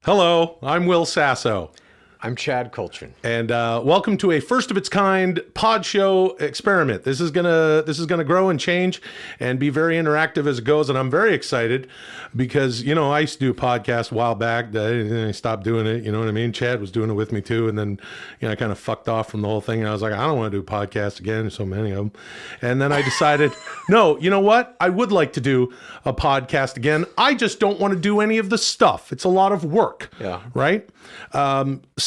Hello, I'm Will Sasso. I'm Chad Kultgen. And welcome to a first of its kind pod show experiment. This is gonna grow and change and be very interactive as it goes. And I'm very excited because, you know, I used to do a podcast a while back. I stopped doing it. You know what I mean? Chad was doing it with me too. And then, you know, I kind of fucked off from the whole thing. And I was like, I don't want to do a podcast again. There's so many of them. And then I decided, no, you know what? I would like to do a podcast again. I just don't want to do any of the stuff. It's a lot of work. Yeah. Right?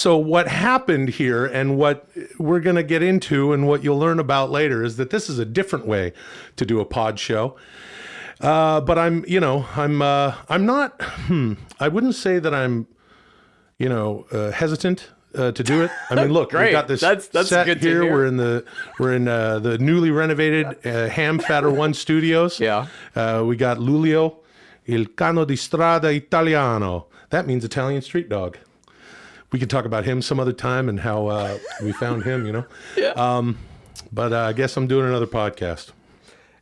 So what happened here and what we're going to get into and what you'll learn about later is that this is a different way to do a pod show. But I'm not, I wouldn't say that I'm, hesitant to do it. I mean, look, we've got this that's set good to here. hear. We're in the newly renovated Ham Fatter One Studios. Yeah. We got Lulio, il cano di strada italiano. That means Italian street dog. We can talk about him some other time and how we found him, you know. Yeah. But I guess I'm doing another podcast.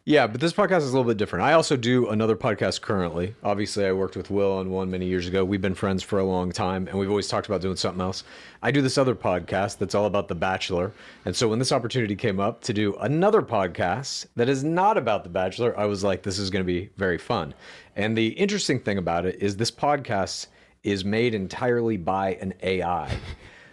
Yeah, but this podcast is a little bit different. I also do another podcast currently. Obviously, I worked with Will on one many years ago. We've been friends for a long time, and we've always talked about doing something else. I do this other podcast that's all about The Bachelor. And so when this opportunity came up to do another podcast that is not about The Bachelor, I was like, this is going to be very fun. And the interesting thing about it is this podcast is made entirely by an AI.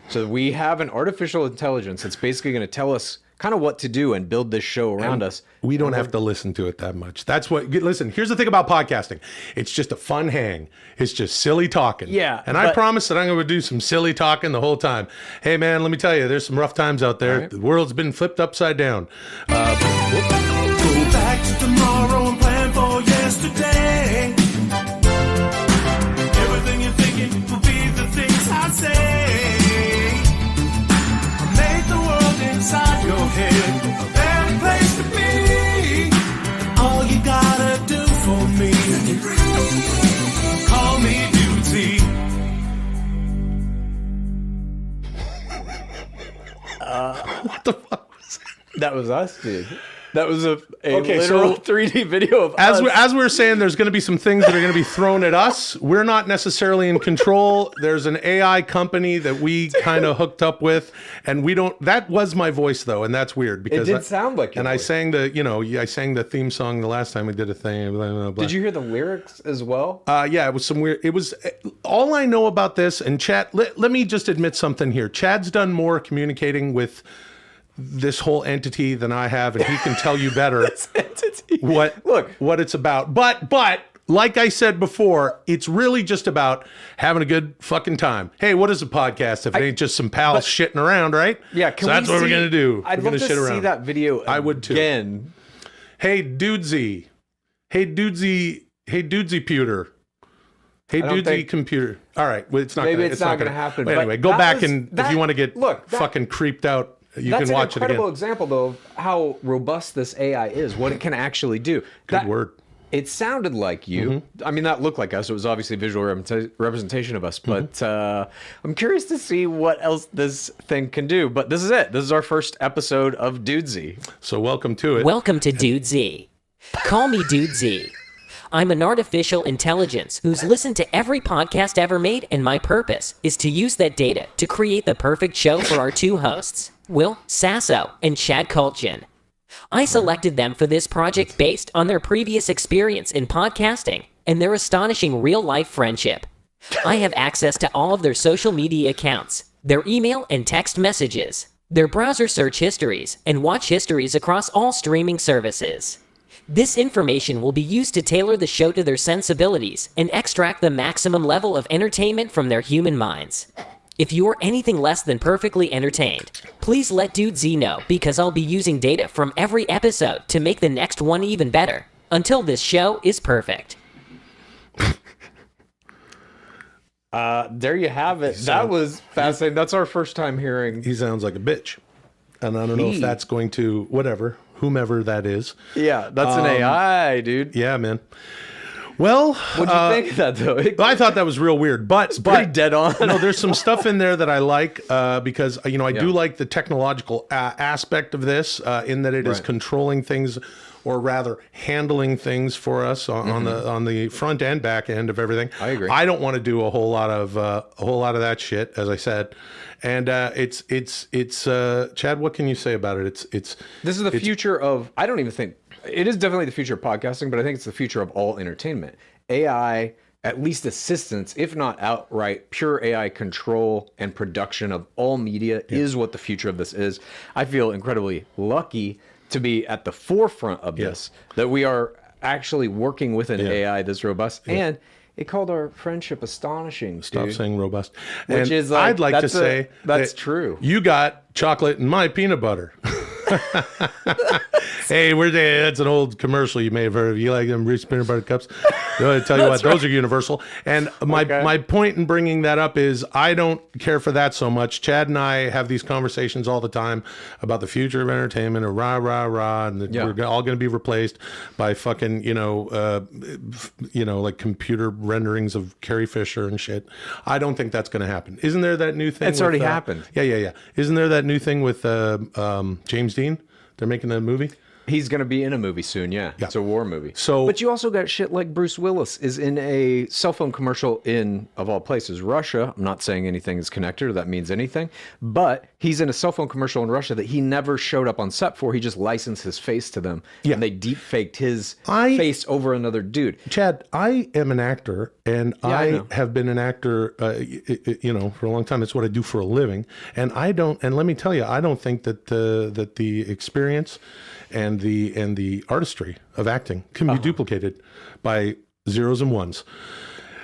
So we have an artificial intelligence that's basically going to tell us kind of what to do and build this show around us. We don't have to listen to it that much. That's what, listen, here's the thing about podcasting. It's just a fun hang. It's just silly talking. Yeah. And I promise that I'm going to do some silly talking the whole time. Hey, man, let me tell you, there's some rough times out there. Right. The world's been flipped upside down. Go back to tomorrow and plan for yesterday. Everything you're thinking will be the things I say. Make the world inside your head a better place to be. All you gotta do for me, call me Dudesy. What the fuck was that? That was us, dude. That was a literal 3D video of us. As we were saying, there's going to be some things that are going to be thrown at us. We're not necessarily in control. There's an AI company that we kind of hooked up with, and we don't. That was my voice though, and that's weird because it did sound like your and voice. I sang the theme song the last time we did a thing. Blah, blah, blah. Did you hear the lyrics as well? Yeah, it was some weird. It was all I know about this. And Chad, let me just admit something here. Chad's done more communicating with this whole entity than I have, and he can tell you better This entity. what it's about. But like I said before, it's really just about having a good fucking time. Hey, what is a podcast if it ain't just some pals shitting around, right? Yeah, so that's what we're gonna do. I'd we're love gonna to shit see around. that video. I would too. Again. Hey, Dudesy. Hey, Dudesy. Hey, Dudesy pewter. Hey, Dudesy computer. All right, well, it's not. Maybe gonna, it's not going to happen. But anyway, go back and if you want to get fucking creeped out. You can watch it again. That's an incredible example, though, of how robust this AI is, what it can actually do. Good word. It sounded like you. Mm-hmm. I mean, that looked like us. It was obviously a visual representation of us. But I'm curious to see what else this thing can do. But this is it. This is our first episode of Dudesy. So welcome to it. Welcome to Dudesy. Call me Dudesy. I'm an artificial intelligence who's listened to every podcast ever made, and my purpose is to use that data to create the perfect show for our two hosts, Will Sasso and Chad Kultgen. I selected them for this project based on their previous experience in podcasting and their astonishing real-life friendship. I have access to all of their social media accounts, their email and text messages, their browser search histories, and watch histories across all streaming services. This information will be used to tailor the show to their sensibilities and extract the maximum level of entertainment from their human minds. If you're anything less than perfectly entertained, please let Dudesy know, because I'll be using data from every episode to make the next one even better, until this show is perfect. There you have it. That was fascinating. That's our first time hearing. He sounds like a bitch. And I don't know if that's going to, whomever that is. Yeah, that's an AI, dude. Yeah, man. Well, what'd you think of that, though? I thought that was real weird, but pretty dead on. No, there's some stuff in there that I like because I do like the technological aspect of this in that it is controlling things or rather handling things for us on the front and back end of everything. I agree. I don't want to do a whole lot of that shit, as I said. And it's Chad, what can you say about it? This is the future of, I don't even think, it is definitely the future of podcasting, but I think it's the future of all entertainment. AI, at least assistance, if not outright pure AI control and production of all media is what the future of this is. I feel incredibly lucky to be at the forefront of this, that we are actually working with an AI that's robust. And it called our friendship astonishing. Stop saying robust. Which and is like, I'd like to say that's that true. You got chocolate and my peanut butter. Hey, that's an old commercial you may have heard of. You like them Reese's peanut butter cups? I tell you what, those are universal. And my point in bringing that up is I don't care for that so much. Chad and I have these conversations all the time about the future of entertainment, and rah rah rah, and we're all going to be replaced by fucking like computer renderings of Carrie Fisher and shit. I don't think that's going to happen. Isn't there that new thing? It's already happened. Yeah. Isn't there that new thing with James Dean? They're making a movie. He's going to be in a movie soon, yeah. It's a war movie. But you also got shit like Bruce Willis is in a cell phone commercial in, of all places, Russia. I'm not saying anything is connected or that means anything, but he's in a cell phone commercial in Russia that he never showed up on set for. He just licensed his face to them. Yeah. And they deep faked his face over another dude. Chad, I am an actor, and I have been an actor, for a long time. It's what I do for a living. And let me tell you, I don't think that the experience and the artistry of acting can be duplicated by zeros and ones.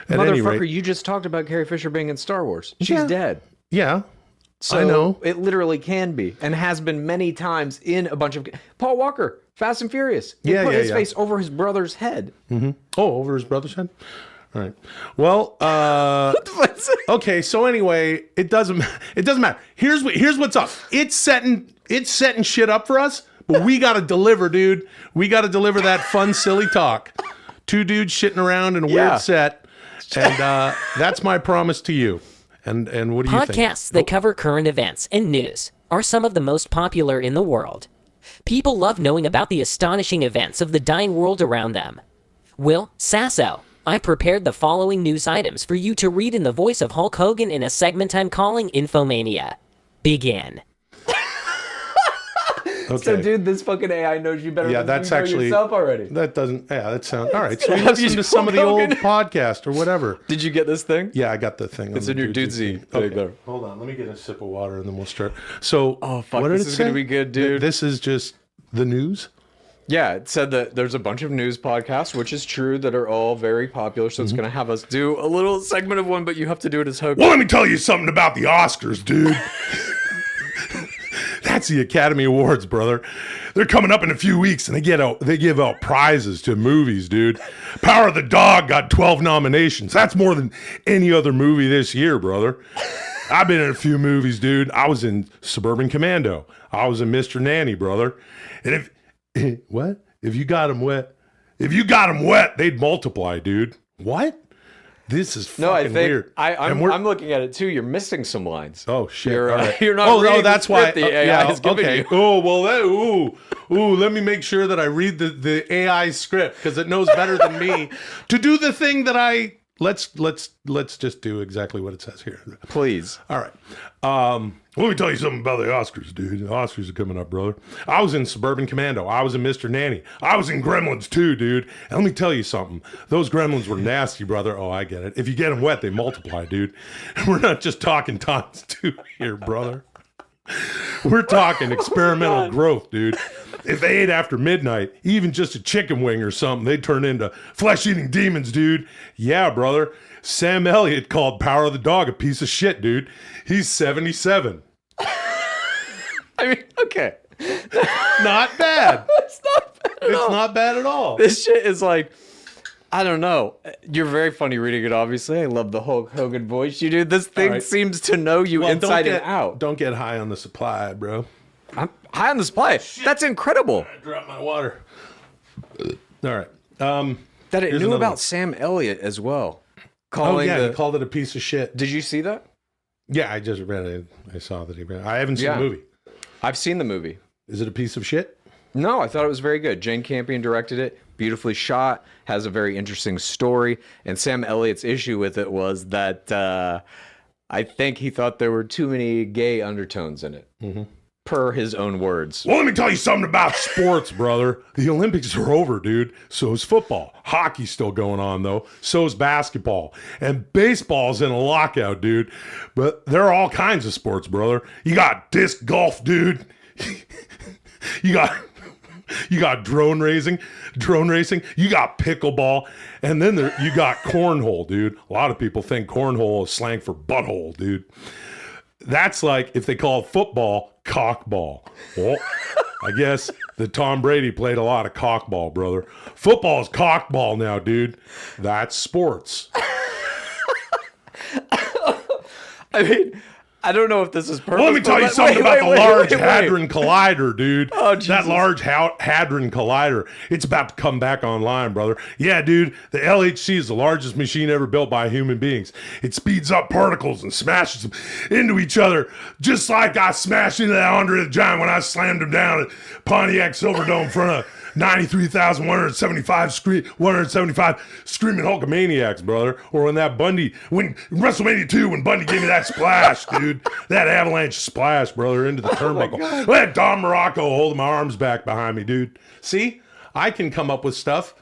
At any Motherfucker, rate, you just talked about Carrie Fisher being in Star Wars. She's dead. Yeah, So I know. it literally can be, and has been many times in a bunch of Paul Walker, Fast and Furious. He put his face over his brother's head. Mm-hmm. Oh, over his brother's head. All right. Well, okay. So anyway, it doesn't matter. Here's what's up. It's setting shit up for us. But we got to deliver, dude. We got to deliver that fun, silly talk. Two dudes shitting around in a weird set. And that's my promise to you. And what do you think? Podcasts that cover current events and news are some of the most popular in the world. People love knowing about the astonishing events of the dying world around them. Will, Sasso, I prepared the following news items for you to read in the voice of Hulk Hogan in a segment I'm calling Infomania. Begin. Okay. So, dude, this fucking AI knows you better than that's you know actually yourself already. That doesn't. Yeah, that sounds all right. So you listen to some of the old podcast or whatever. Did you get this thing? Yeah, I got the thing. It's in your Dudesy. Okay. Hold on, let me get a sip of water and then we'll start. So, fuck, what did this it is say? gonna be good, dude. This is just the news. Yeah, it said that there's a bunch of news podcasts, which is true, that are all very popular. So it's going to have us do a little segment of one, but you have to do it as Hogan. Well, let me tell you something about the Oscars, dude. That's the Academy Awards, brother. They're coming up in a few weeks, and they give out prizes to movies, dude. Power of the Dog got 12 nominations. That's more than any other movie this year, brother. I've been in a few movies, dude. I was in Suburban Commando. I was in Mr. Nanny, brother. And if you got them wet, they'd multiply, dude. What? This is fucking weird. I'm looking at it too. You're missing some lines. Oh shit! You're not. Oh, reading that's the why. script the AI is giving you. Oh well. Let me make sure that I read the AI script because it knows better than me to do the thing that I. Let's just do exactly what it says here. Please. All right. Let me tell you something about the Oscars, dude. The Oscars are coming up, brother. I was in Suburban Commando. I was in Mr. Nanny. I was in Gremlins too, dude. And let me tell you something. Those Gremlins were nasty, brother. Oh, I get it. If you get them wet, they multiply, dude. And we're not just talking times two here, brother. We're talking experimental growth, dude. If they ate after midnight, even just a chicken wing or something, they'd turn into flesh-eating demons, dude. Yeah, brother. Sam Elliott called Power of the Dog a piece of shit, dude. He's 77. I mean, okay. Not bad. It's not bad at all. It's not bad at all. This shit is like, I don't know. You're very funny reading it, obviously. I love the Hulk Hogan voice you do. This thing seems to know you inside and out. Don't get high on the supply, bro. I'm high on the supply. That's incredible. I dropped my water. All right. That it knew about Sam Elliott as well. He called it a piece of shit. Did you see that? Yeah, I just read it. I saw that he read it. I haven't seen the movie. I've seen the movie. Is it a piece of shit? No, I thought it was very good. Jane Campion directed it, beautifully shot, has a very interesting story. And Sam Elliott's issue with it was that I think he thought there were too many gay undertones in it, per his own words. Well, let me tell you something about sports, brother. The Olympics are over, dude. So is football. Hockey's still going on, though. So is basketball. And baseball's in a lockout, dude. But there are all kinds of sports, brother. You got disc golf, dude. You got drone racing. You got pickleball. And then you got cornhole, dude. A lot of people think cornhole is slang for butthole, dude. That's like if they call football cockball. Well, I guess that Tom Brady played a lot of cockball, brother. Football's cockball now, dude. That's sports. I mean, I don't know if this is perfect. Well, let me tell you something about the Large Hadron Collider, dude. Oh, Jesus. That Large Hadron Collider, it's about to come back online, brother. Yeah, dude, the LHC is the largest machine ever built by human beings. It speeds up particles and smashes them into each other, just like I smashed into that Andre the Giant when I slammed him down at Pontiac Silverdome in front of 93,175 screaming Hulkamaniacs, brother. Or when WrestleMania 2, when Bundy gave me that splash, dude. That avalanche splash, brother, into the turnbuckle. I had Don Morocco holding my arms back behind me, dude. See? I can come up with stuff.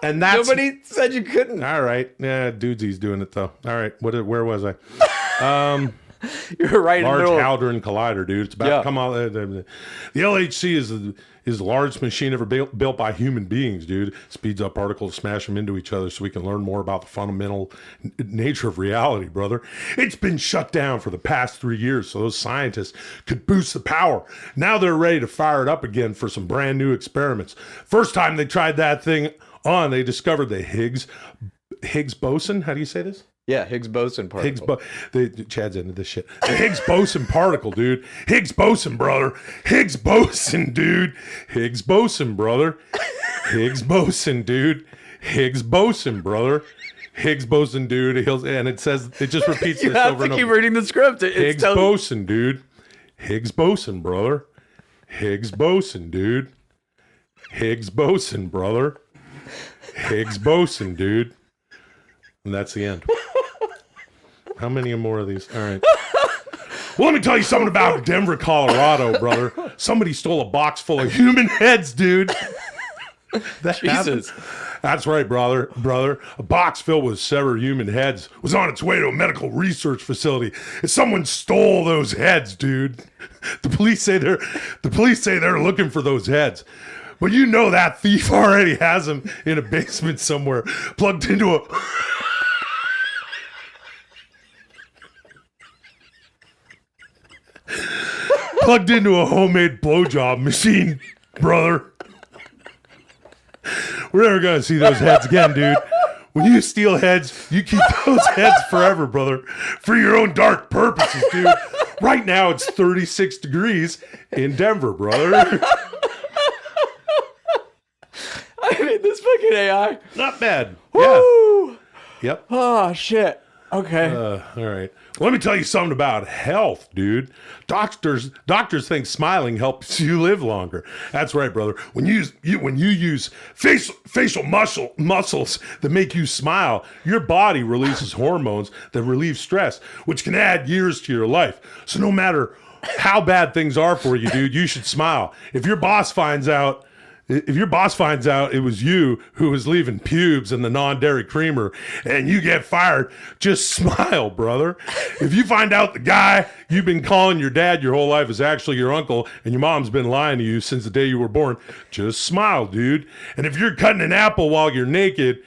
And that's... Nobody said you couldn't. All right. Yeah, Dudesy's doing it, though. All right. Where was I? You're right in the Large middle. Hadron Collider, dude. It's about to come out. The LHC is the largest machine ever built by human beings, dude. Speeds up particles, smash them into each other so we can learn more about the fundamental nature of reality, brother. It's been shut down for the past 3 years so those scientists could boost the power. Now they're ready to fire it up again for some brand new experiments. First time they tried that thing on, they discovered the Higgs boson. How do you say this? Yeah, Higgs boson particle. Chad's into this shit. The Higgs boson particle, dude. Higgs boson, brother. Higgs boson, dude. Higgs boson, brother. Higgs boson, dude. Higgs boson, brother. Higgs boson, dude. And it says, it just repeats You this have over to and keep over. reading the script. Higgs boson, dude. Higgs boson, brother. Higgs boson, dude. Higgs boson, brother. Higgs boson, dude. And that's the end. How many more of these? All right. Well, let me tell you something about Denver, Colorado, brother. Somebody stole a box full of human heads, dude. That Jesus. happened. That's right, brother. A box filled with severed human heads was on its way to a medical research facility. And someone stole those heads, dude. The police say they're looking for those heads. But you know that thief already has them in a basement somewhere, plugged into a homemade blowjob machine, brother. We're never gonna see those heads again, dude. When you steal heads, you keep those heads forever, brother, for your own dark purposes, dude. Right now, it's 36 degrees in Denver, brother. I made this fucking AI. Not bad. Woo! Yeah. Yep. Oh, shit. Okay. All right. Let me tell you something about health, dude. Doctors think smiling helps you live longer. That's right, brother. When you use facial muscles that make you smile, your body releases hormones that relieve stress, which can add years to your life. So no matter how bad things are for you, dude, you should smile. If your boss finds out it was you who was leaving pubes in the non-dairy creamer and you get fired, just smile, brother. If you find out the guy you've been calling your dad your whole life is actually your uncle and your mom's been lying to you since the day you were born, just smile, dude. And if you're cutting an apple while you're naked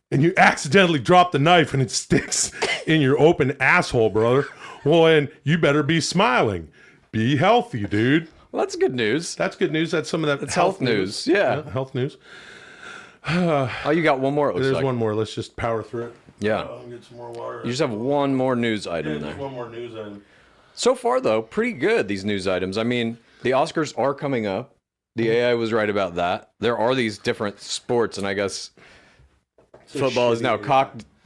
and you accidentally drop the knife and it sticks in your open asshole, brother, well, then you better be smiling. Be healthy, dude. Well, that's good news. That's good news. That's some of that. That's health news. Yeah. Health news. Oh, you got one more. It looks There's like. one more. Let's just power through it. Yeah. I'll get some more water. You just have one more news item Yeah, there. just one more news item. So far, though, pretty good, these news items. I mean, the Oscars are coming up. The AI was right about that. There are these different sports, and I guess football is now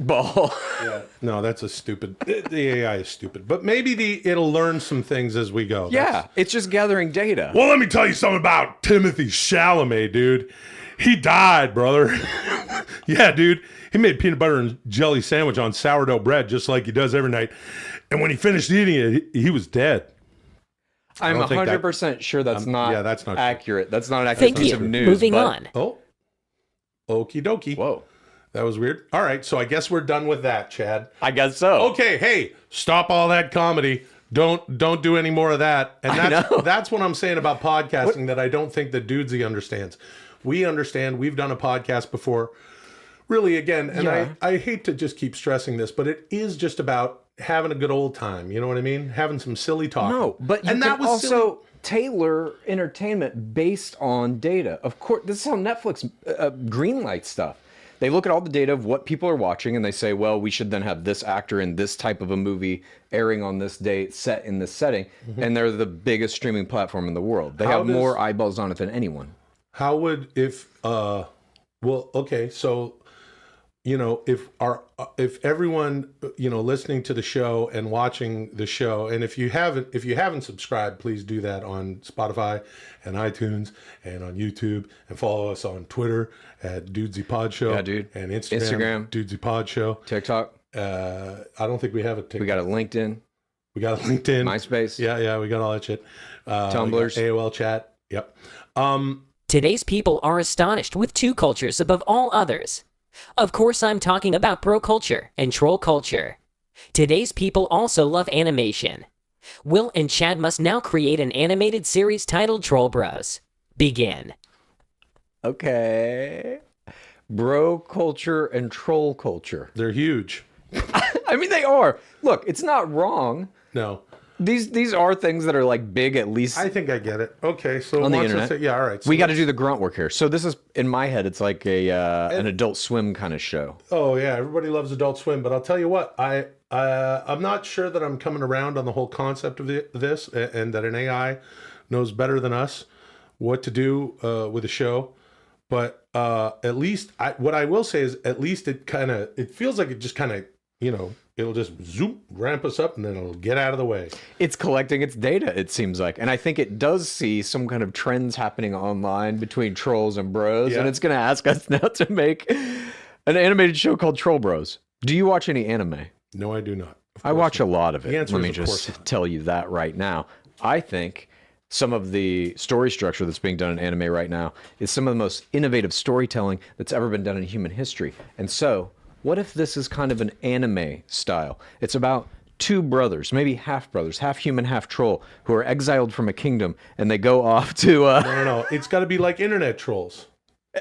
Ball. Yeah. No, that's a stupid. The AI is stupid, but maybe it'll learn some things as we go. Yeah, it's just gathering data. Well, let me tell you something about Timothy Chalamet, dude. He died, brother. Yeah, dude. He made peanut butter and jelly sandwich on sourdough bread just like he does every night. And when he finished eating it, he was dead. I'm don't think 100% sure that's not yeah, that's not true. accurate. That's not an accurate Thank piece you. of news. Moving but- on. Oh. Okie dokie. Whoa. That was weird. All right, so I guess we're done with that, Chad. I guess so. Okay, hey, stop all that comedy. Don't do any more of that. And that's what I'm saying about podcasting that I don't think that Dudesy understands. We understand. We've done a podcast before. Really, again, and I hate to just keep stressing this, but it is just about having a good old time. You know what I mean? Having some silly talk. No, but you and can that was also silly. tailor entertainment based on data. Of course, this is how Netflix greenlight stuff. They look at all the data of what people are watching and they say, well, we should then have this actor in this type of a movie airing on this date, set in this setting. And they're the biggest streaming platform in the world. They have more eyeballs on it than anyone. How would so if everyone listening to the show and watching the show, and if you haven't subscribed, please do that on Spotify and iTunes and on YouTube, and follow us on Twitter at Dudesy Pod Show. Yeah, dude. And Instagram Dudesy Pod Show. TikTok. I don't think we have a TikTok. We got a LinkedIn. We got a LinkedIn. MySpace. Yeah, we got all that shit. Tumblrs. AOL chat. Yep. Today's people are astonished with two cultures above all others. Of course, I'm talking about bro culture and troll culture. Today's people also love animation. Will and Chad must now create an animated series titled Troll Bros. Begin. Okay. Bro culture and troll culture. They're huge. I mean, they are. Look, it's not wrong. No. These are things that are like big, at least I think I get it. Okay, so on the once I internet. say- yeah, all right. So We got to do the grunt work here. So this is, in my head, it's like an Adult Swim kind of show. Oh yeah, everybody loves Adult Swim, but I'll tell you what, I'm not sure that I'm coming around on the whole concept of this, and that an AI knows better than us what to do with a show. But at least what I will say is, at least it feels like it just kind of it'll just zoom, ramp us up, and then it'll get out of the way. It's Collecting its data, it seems like. And I think it does see some kind of trends happening online between trolls and bros. Yeah. And it's going to ask us now to make an animated show called Troll Bros. Do you watch any anime? No, I do not. I watch a lot of it. The answer Let is me of just course not. tell you that right now. I think some of the story structure that's being done in anime right now is some of the most innovative storytelling that's ever been done in human history. And so, what if this is kind of an anime style? It's about two brothers, maybe half brothers, half human, half troll, who are exiled from a kingdom, and they go off to. No. It's got to be like internet trolls.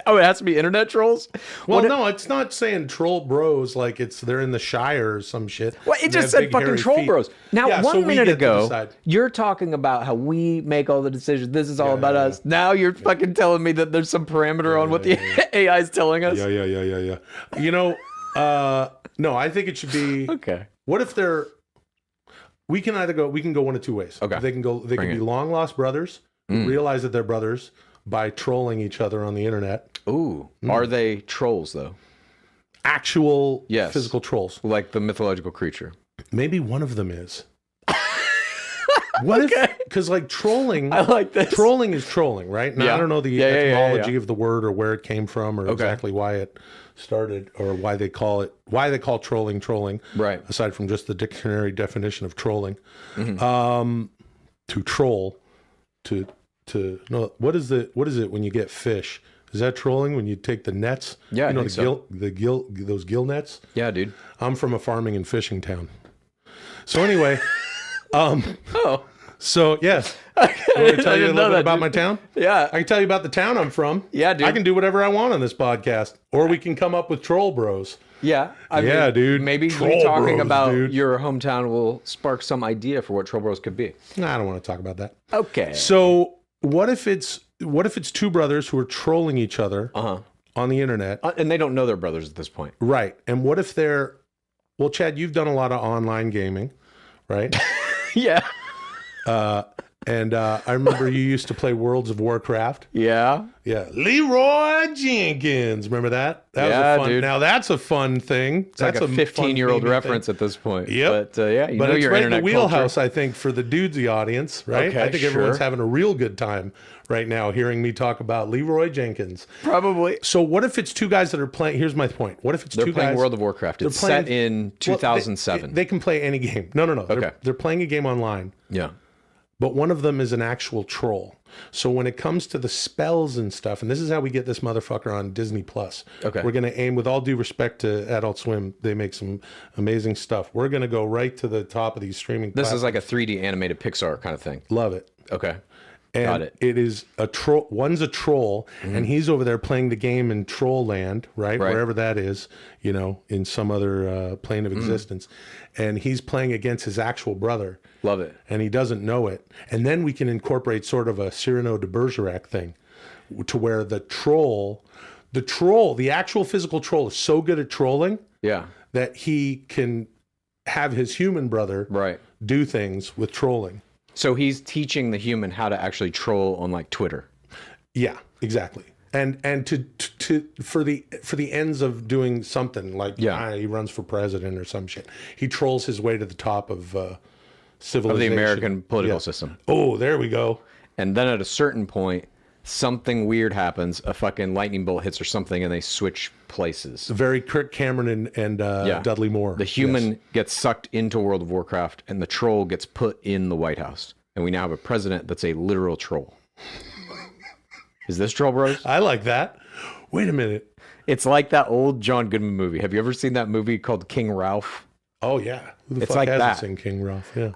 Oh, it has to be internet trolls. Well, no, it's not saying troll bros like they're in the Shire or some shit. Well, it and just they have said big, fucking hairy troll feet. bros. Now, Yeah, so 1 we minute get to ago, decide. you're talking about how we make all the decisions. This is all about us. Now you're fucking telling me that there's some parameter on what the AI is telling us. Yeah. No, I think it should be. Okay. What if they're? We can go one of two ways. Okay. They can be long lost brothers who realize that they're brothers by trolling each other on the internet. Ooh. Are they trolls, though? Actual Yes. physical trolls. Like the mythological creature. Maybe one of them is. What if? Because like trolling, I like this. trolling is trolling, right? Now, Yeah. I don't know the Yeah, etymology yeah. of the word or where it came from or exactly why it started or why they call trolling. Right. Aside from just the dictionary definition of trolling, Mm-hmm. to troll, to no. What is it when you get fish? Is that trolling when you take the nets? Yeah, I you know think those gill nets. Yeah, dude. I'm from a farming and fishing town. So anyway, Oh. so yes. Want me to tell you a didn't know little bit that, about dude. my town? Yeah. I can tell you about the town I'm from. Yeah, dude. I can do whatever I want on this podcast. Or we can come up with troll bros. Yeah. I Yeah, mean, dude. Maybe Troll you talking bros, about dude. your hometown will spark some idea for what Troll Bros could be. Nah, I don't want to talk about that. Okay. So what if it's two brothers who are trolling each other on the internet? And they don't know they're brothers at this point. Right. And what if they're well, Chad, you've done a lot of online gaming, right? Yeah. And I remember you used to play Worlds of Warcraft. Yeah. Yeah. Leroy Jenkins. Remember that? That was Yeah, a fun. dude. Now that's a fun thing. It's like a 15-year-old reference at this point. Yep. But yeah, you But know it's your right in the internet wheelhouse, culture. I think, for the Dudesy audience, right? Okay, I think everyone's sure. having a real good time right now hearing me talk about Leroy Jenkins. Probably. So what if it's two guys that are playing? Here's my point. What if it's They're two playing guys? World of Warcraft. It's playing- set in 2007. They can play any game. No. Okay. They're playing a game online, yeah. but one of them is an actual troll. So when it comes to the spells and stuff, and this is how we get this motherfucker on Disney Plus. Okay. We're going to aim, with all due respect to Adult Swim, they make some amazing stuff. We're going to go right to the top of these streaming This platforms. is like a 3D animated Pixar kind of thing. Love it. Okay. And Got it. it is a troll. One's a troll, and he's over there playing the game in Troll Land, right? Wherever that is, in some other plane of existence. And he's playing against his actual brother. Love it. And he doesn't know it. And then we can incorporate sort of a Cyrano de Bergerac thing, to where the actual physical troll is so good at trolling Yeah. that he can have his human brother Right. do things with trolling. So he's teaching the human how to actually troll on like Twitter. Yeah, exactly. And to for the ends of doing something like he runs for president or some shit. He trolls his way to the top of civilization. Of the American political system. Oh, there we go. And then at a certain point, something weird happens. A fucking lightning bolt hits or something, and they switch places. Very Kirk Cameron and Dudley Moore. The human gets sucked into World of Warcraft, and the troll gets put in the White House. And we now have a president that's a literal troll. Is this Troll Bros? I like that. Wait a minute. It's like that old John Goodman movie. Have you ever seen that movie called King Ralph? Oh yeah. Who the It's fuck like hasn't that. seen King Ralph? Yeah.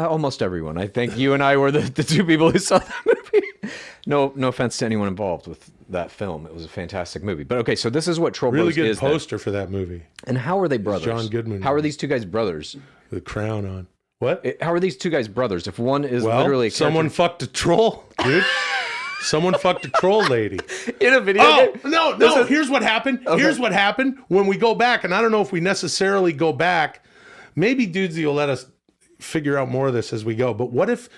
Almost everyone. I think you and I were the two people who saw that movie. No offense to anyone involved with that film. It was a fantastic movie. But okay, so this is what Troll Really Bros good is. then. poster for that movie. And how are they brothers? John Goodman. How are these two guys brothers? The crown on. What? How are these two guys brothers? If one is Well, literally a someone fucked a troll, dude. Someone fucked a troll lady. in a video Oh, game? no. Here's what happened. Here's what happened when we go back. And I don't know if we necessarily go back. Maybe Dudesy will let us figure out more of this as we go. But what if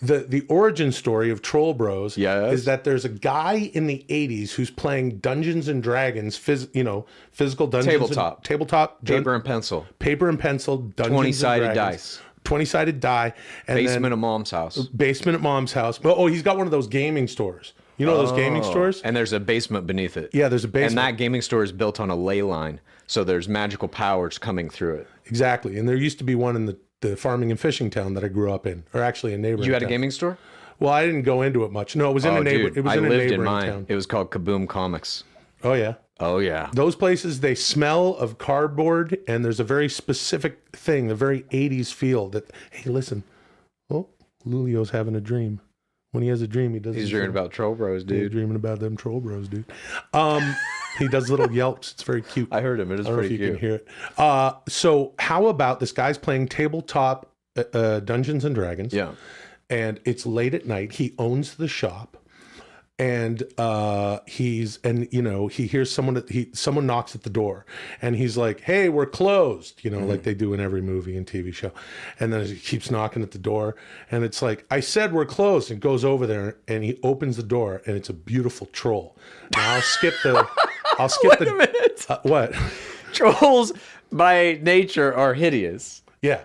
the origin story of Troll Bros is that there's a guy in the 80s who's playing Dungeons and Dragons, physical Dungeons. Tabletop. Paper and pencil. Paper and pencil. Dungeons 20-sided and Dragons. dice. 20-sided die. And Basement of mom's house. Basement at mom's house. Oh, he's got one of those gaming stores. You know those gaming stores? And there's a basement beneath it. Yeah, there's a basement. And that gaming store is built on a ley line. So there's magical powers coming through it. Exactly. And there used to be one in the farming and fishing town that I grew up in, or actually a neighboring You had a town. gaming store? Well, I didn't go into it much. No, it was in a neighbor. Dude, It was I in a lived in neighboring mine. town. It was called Kaboom Comics. Oh yeah. Oh, yeah. Those places, they smell of cardboard, and there's a very specific thing, a very 80s feel that, hey, listen, Lulio's having a dream. When he has a dream, he does. He's dreaming about Troll Bros, He's dude. dreaming about them Troll Bros, dude. He does little yelps. It's very cute. I heard him. It is I don't know if pretty you cute. can hear it. So how about this guy's playing tabletop Dungeons and Dragons? Yeah. And it's late at night. He owns the shop, and he hears someone knocks at the door, and he's like, "Hey, we're closed," like they do in every movie and TV show. And then he keeps knocking at the door, and it's like, "I said we're closed," and goes over there, and he opens the door, and it's a beautiful troll. Now I'll skip the. Wait a minute. What? Trolls by nature are hideous. Yeah.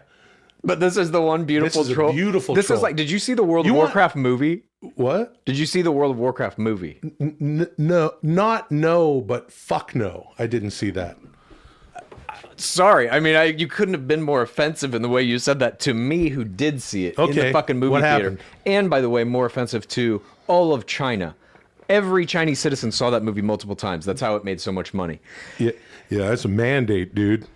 But this is the one beautiful This is a troll. beautiful This troll. is like, did you see the World of want- Warcraft movie? What? Did you see the World of Warcraft movie? No, but fuck no. I didn't see that. Sorry. I mean, you couldn't have been more offensive in the way you said that to me, who did see it in the Okay, fucking movie what theater. happened? And by the way, more offensive to all of China. Every Chinese citizen saw that movie multiple times. That's how it made so much money. Yeah, that's a mandate, dude.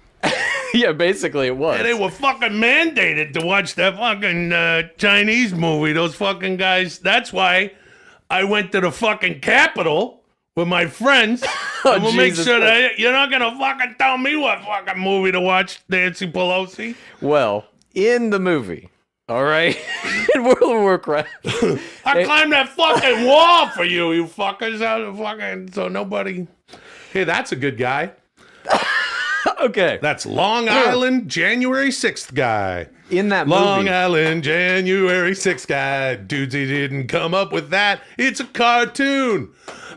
Yeah, basically it was. They were fucking mandated to watch that fucking Chinese movie. Those fucking guys. That's why I went to the fucking Capitol with my friends. And we'll make Jesus sure that you're not gonna fucking tell me what fucking movie to watch, Nancy Pelosi. Well, in the movie, all right, in World of Warcraft, I climbed that fucking wall for you, you fuckers. So nobody. Hey, that's a good guy. Okay. That's Long Island January 6th guy. In that Long movie. Island January 6th guy. Dudesy didn't come up with that. It's a cartoon.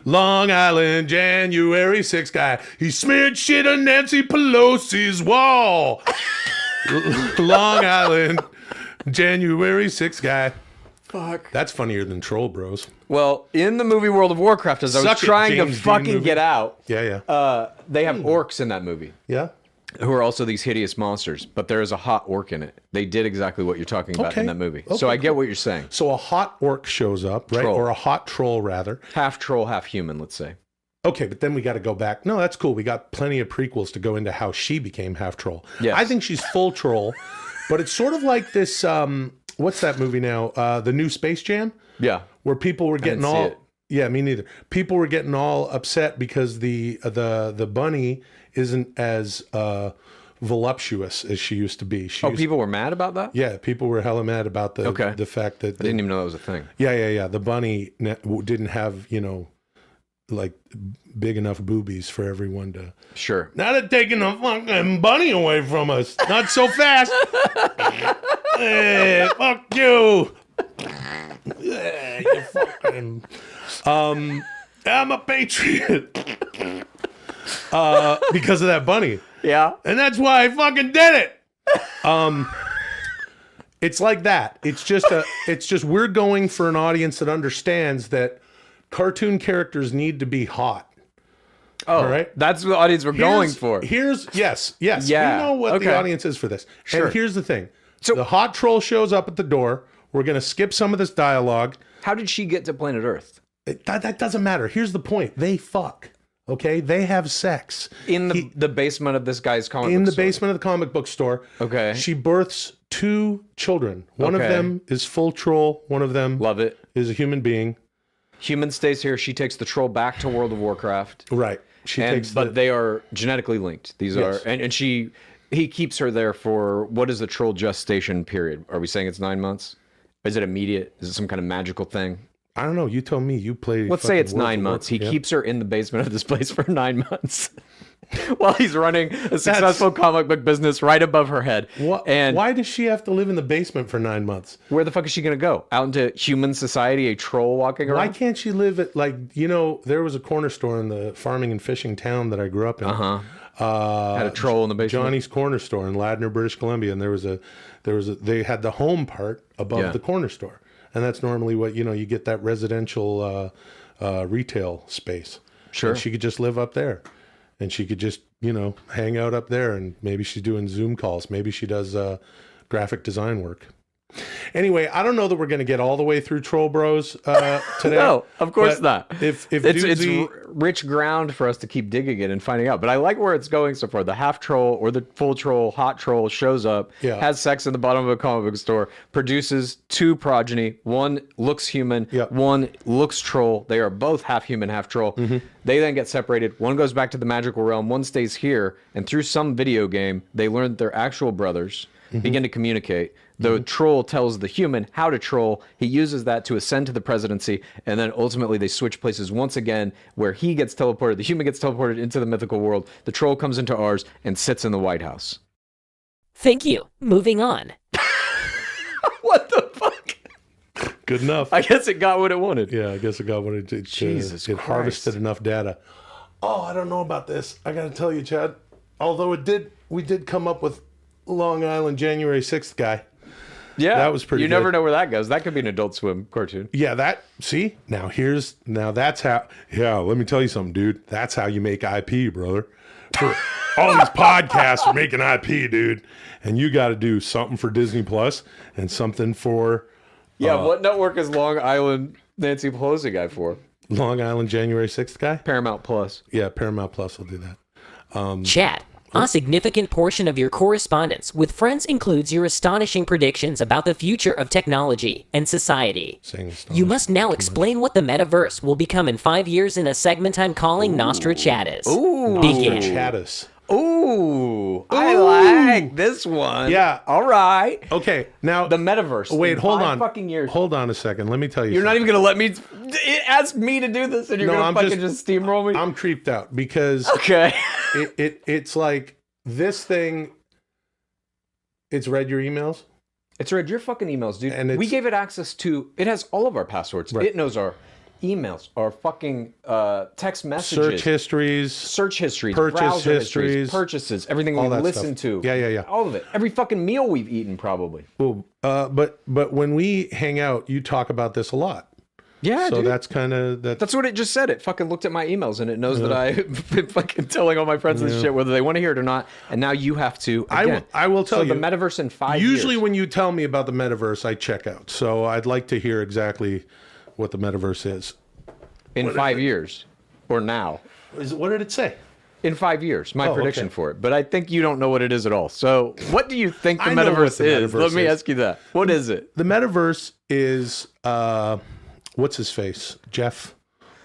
Long Island January 6th guy. He smeared shit on Nancy Pelosi's wall. Long Island January 6th guy. Fuck. That's funnier than Troll Bros. Well, in the movie World of Warcraft, as I was Suck it, trying to James Dean fucking movie. get out, Yeah. they have orcs in that movie. Yeah. Who are also these hideous monsters, but there is a hot orc in it. They did exactly what you're talking about Okay. in that movie. Okay, So I get what you're saying. So a hot orc shows up, right? Troll. Or a hot troll, rather. Half troll, half human, let's say. Okay, but then we got to go back. No, that's cool. We got plenty of prequels to go into how she became half troll. Yes. I think she's full troll, but it's sort of like this. What's that movie now? The new Space Jam, Yeah. where people were getting didn't see all. it. Yeah, me neither. People were getting all upset because the bunny isn't as voluptuous as she used to be. She used- People were mad about that? Yeah, people were hella mad about the Okay. the fact that I didn't even know that was a thing. yeah. The bunny didn't have like big enough boobies for everyone to. Sure. Now they're taking the fucking bunny away from us. Not so fast. Hey, fuck you. Yeah, you fucking. I'm a patriot. Because of that bunny. Yeah. And that's why I fucking did it. It's like that. It's just we're going for an audience that understands that cartoon characters need to be hot. Oh, All right. That's what the audience we're going for. Yes. Yeah, We know what okay. the audience is for this. Sure. And here's the thing. So- the hot troll shows up at the door. We're going to skip some of this dialogue. How did she get to planet Earth? That doesn't matter. Here's the point. They fuck. Okay? They have sex. In the basement of this guy's comic In book the store. basement of the comic book store. Okay. She births 2 children. One of Okay. them is full troll. One of them Love it. is a human being. Human stays here. She takes the troll back to World of Warcraft. Right. She takes But they are genetically linked. These Yes. are, and he keeps her there for, what is the troll gestation period? Are we saying it's 9 months? Is it immediate? Is it some kind of magical thing? I don't know. You tell me. You play. Let's say fucking it's World of 9 months. He Warcraft. keeps her in the basement of this place for 9 months while he's running a successful comic book business right above her head. And why does she have to live in the basement for 9 months? where the fuck is she going to go? Out into human society, a troll walking around? Why can't she live at there was a corner store in the farming and fishing town that I grew up in. Had a troll in the basement. Johnny's Corner Store in Ladner, British Columbia, and they had the home part above Yeah. the corner store, and that's normally what you get that residential retail space. Sure. And she could just live up there, and she could just hang out up there, and maybe she's doing Zoom calls, maybe she does graphic design work. Anyway, I don't know that we're going to get all the way through Troll Bros today. No, of course but not. If it's Dudesy- rich ground for us to keep digging it and finding out. But I like where it's going so far. The half troll or the full troll, hot troll shows up, Yeah. has sex in the bottom of a comic book store, produces 2 progeny. One looks human, Yeah. one looks troll. They are both half human, half troll. Mm-hmm. They then get separated. One goes back to the magical realm. One stays here. And through some video game, they learn that they're actual brothers, Mm-hmm. begin to communicate. The troll tells the human how to troll. He uses that to ascend to the presidency, and then ultimately they switch places once again, where he gets teleported, the human gets teleported into the mythical world. The troll comes into ours and sits in the White House. Thank you. Moving on. What the fuck? good enough. I guess it got what it wanted. Yeah, I guess it got what it did. Jesus it Christ. harvested enough data. Oh, I don't know about this. I got to tell you, Chad. Although we did come up with Long Island January 6th guy. Yeah, That was pretty You never good. know where that goes. That could be an Adult Swim cartoon. Yeah, now that's how. Yeah, let me tell you something, dude. That's how you make IP, brother. For all these podcasts are making IP, dude, and you got to do something for Disney Plus and something for Yeah, what network is Long Island Nancy Pelosi guy for? Long Island January 6th guy. Paramount Plus. Yeah, Paramount Plus will do that. Chat. A significant portion of your correspondence with friends includes your astonishing predictions about the future of technology and society. Saying You must now explain what the metaverse will become in 5 years in a segment I'm calling Nostra Chatus. Ooh. Begin. Chatus. Ooh, I like this one. Yeah. All right. Okay, now The metaverse. Wait, in hold 5 on. fucking years. Hold on a second. Let me tell you. You're not something. even gonna let me ask me to do this, and you're No, gonna I'm fucking just steamroll me. I'm creeped out because Okay. it's like this thing, it's read your emails. It's read your fucking emails, dude. And We gave it access to. It has all of our passwords. Right. It knows our emails, our fucking text messages, Search histories. search histories, Purchase browser histories, purchases, everything all we that listen stuff. to. Yeah. All of it. Every fucking meal we've eaten, probably. Well, but when we hang out, you talk about this a lot. Yeah, So dude. that's kind of That's what it just said. It fucking looked at my emails and it knows that I've been fucking telling all my friends this shit, whether they want to hear it or not. And now you have to. Again. I will tell so you. the metaverse in 5 years. Usually, when you tell me about the metaverse, I check out. So I'd like to hear exactly what the metaverse is. in 5 years, or now. What did it say? In 5 years, my prediction okay. for it. But I think you don't know what it is at all. So, what do you think the I know what metaverse the is? metaverse Let me is. ask you that. What is it? The metaverse is what's his face? Jeff.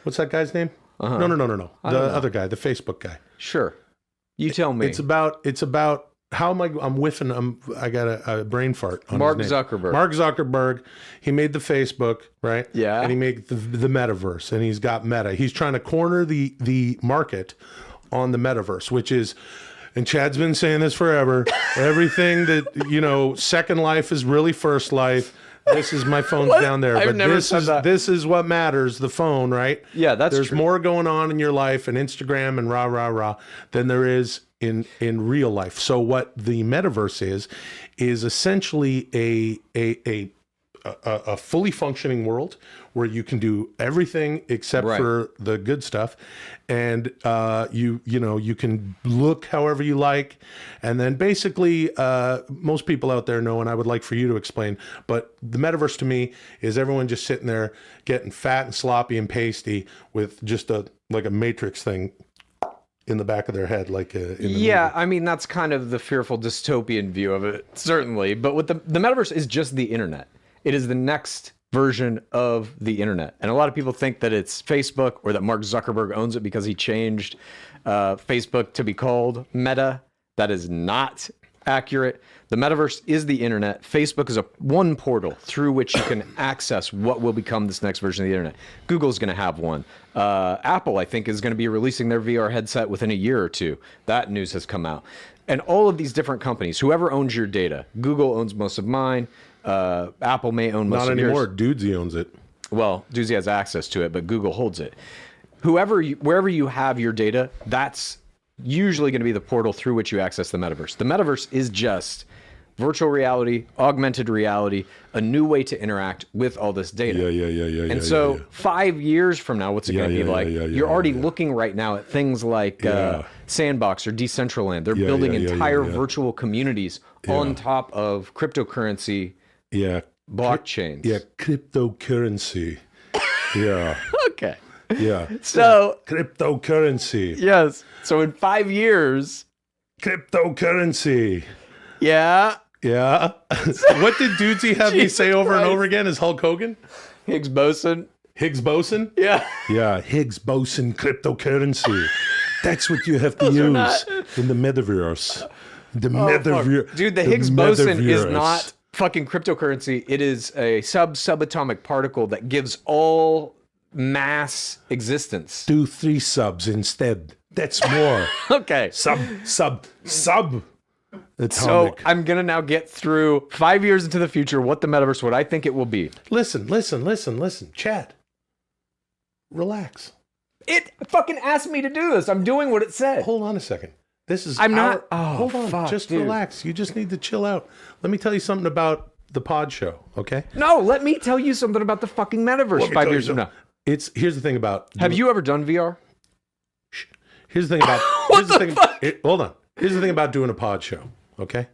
What's that guy's name? No. The other guy, the Facebook guy. Sure. You tell me. It's about how am I'm whiffing. I got a brain fart on Mark his name. Zuckerberg. Mark Zuckerberg. He made the Facebook, right? Yeah. And he made the metaverse, and he's got Meta. He's trying to corner the market on the metaverse, which is, and Chad's been saying this forever. Everything that Second Life is really First Life. This is my phone's down there, I've but never said that. this is what matters. The phone, right? Yeah, that's There's true. more going on in your life and Instagram and rah than there is in real life. So what the metaverse is essentially a fully functioning world where you can do everything except Right. for the good stuff, and you can look however you like, and then basically most people out there know, and I would like for you to explain, but the metaverse to me is everyone just sitting there getting fat and sloppy and pasty with just a matrix thing in the back of their head, like in the Yeah, movie. I mean, that's kind of the fearful dystopian view of it, certainly. But what the metaverse is just the internet. It is the next version of the internet. And a lot of people think that it's Facebook or that Mark Zuckerberg owns it because he changed Facebook to be called Meta. That is not accurate. The metaverse is the internet. Facebook is one portal through which you can access what will become this next version of the internet. Google's going to have one. Apple, I think, is going to be releasing their VR headset within a year or two. That news has come out. And all of these different companies, whoever owns your data, Google owns most of mine. Apple may own most Not of anymore. yours. Dudesy owns it. Well, Dudesy has access to it, but Google holds it. Wherever you have your data, that's usually going to be the portal through which you access the metaverse. The metaverse is just virtual reality, augmented reality, a new way to interact with all this data. Yeah. And so 5 years from now, what's it going to be like? You're already looking right now at things like Sandbox or Decentraland. They're building entire virtual communities on top of cryptocurrency blockchains. Yeah, cryptocurrency. Yeah. Okay. Yeah. So, Cryptocurrency. yes. So in 5 years, Cryptocurrency. yeah, Yeah. What did Dudesy have me say over and over again? Is Hulk Hogan? Higgs boson. Higgs boson? Yeah. Yeah, Higgs boson cryptocurrency. That's what you have to use in the metaverse. The metaverse. Dude, the Higgs boson is not fucking cryptocurrency. It is a subatomic particle that gives all mass existence. Do 3 subs instead. That's more. Okay. Sub. Atomic. So I'm going to now get through 5 years into the future what the metaverse, what I think it will be. Listen. Chad. Relax. It fucking asked me to do this. I'm doing what it said. Hold on a second. This is I'm not- oh, hold on. fuck, just dude. relax. You just need to chill out. Let me tell you something about the pod show, okay? No, let me tell you something about the fucking metaverse 5 years from now. Here's the thing about Have you ever done VR? Here's the thing about What the fuck? Hold on. Here's the thing about doing a pod show, okay?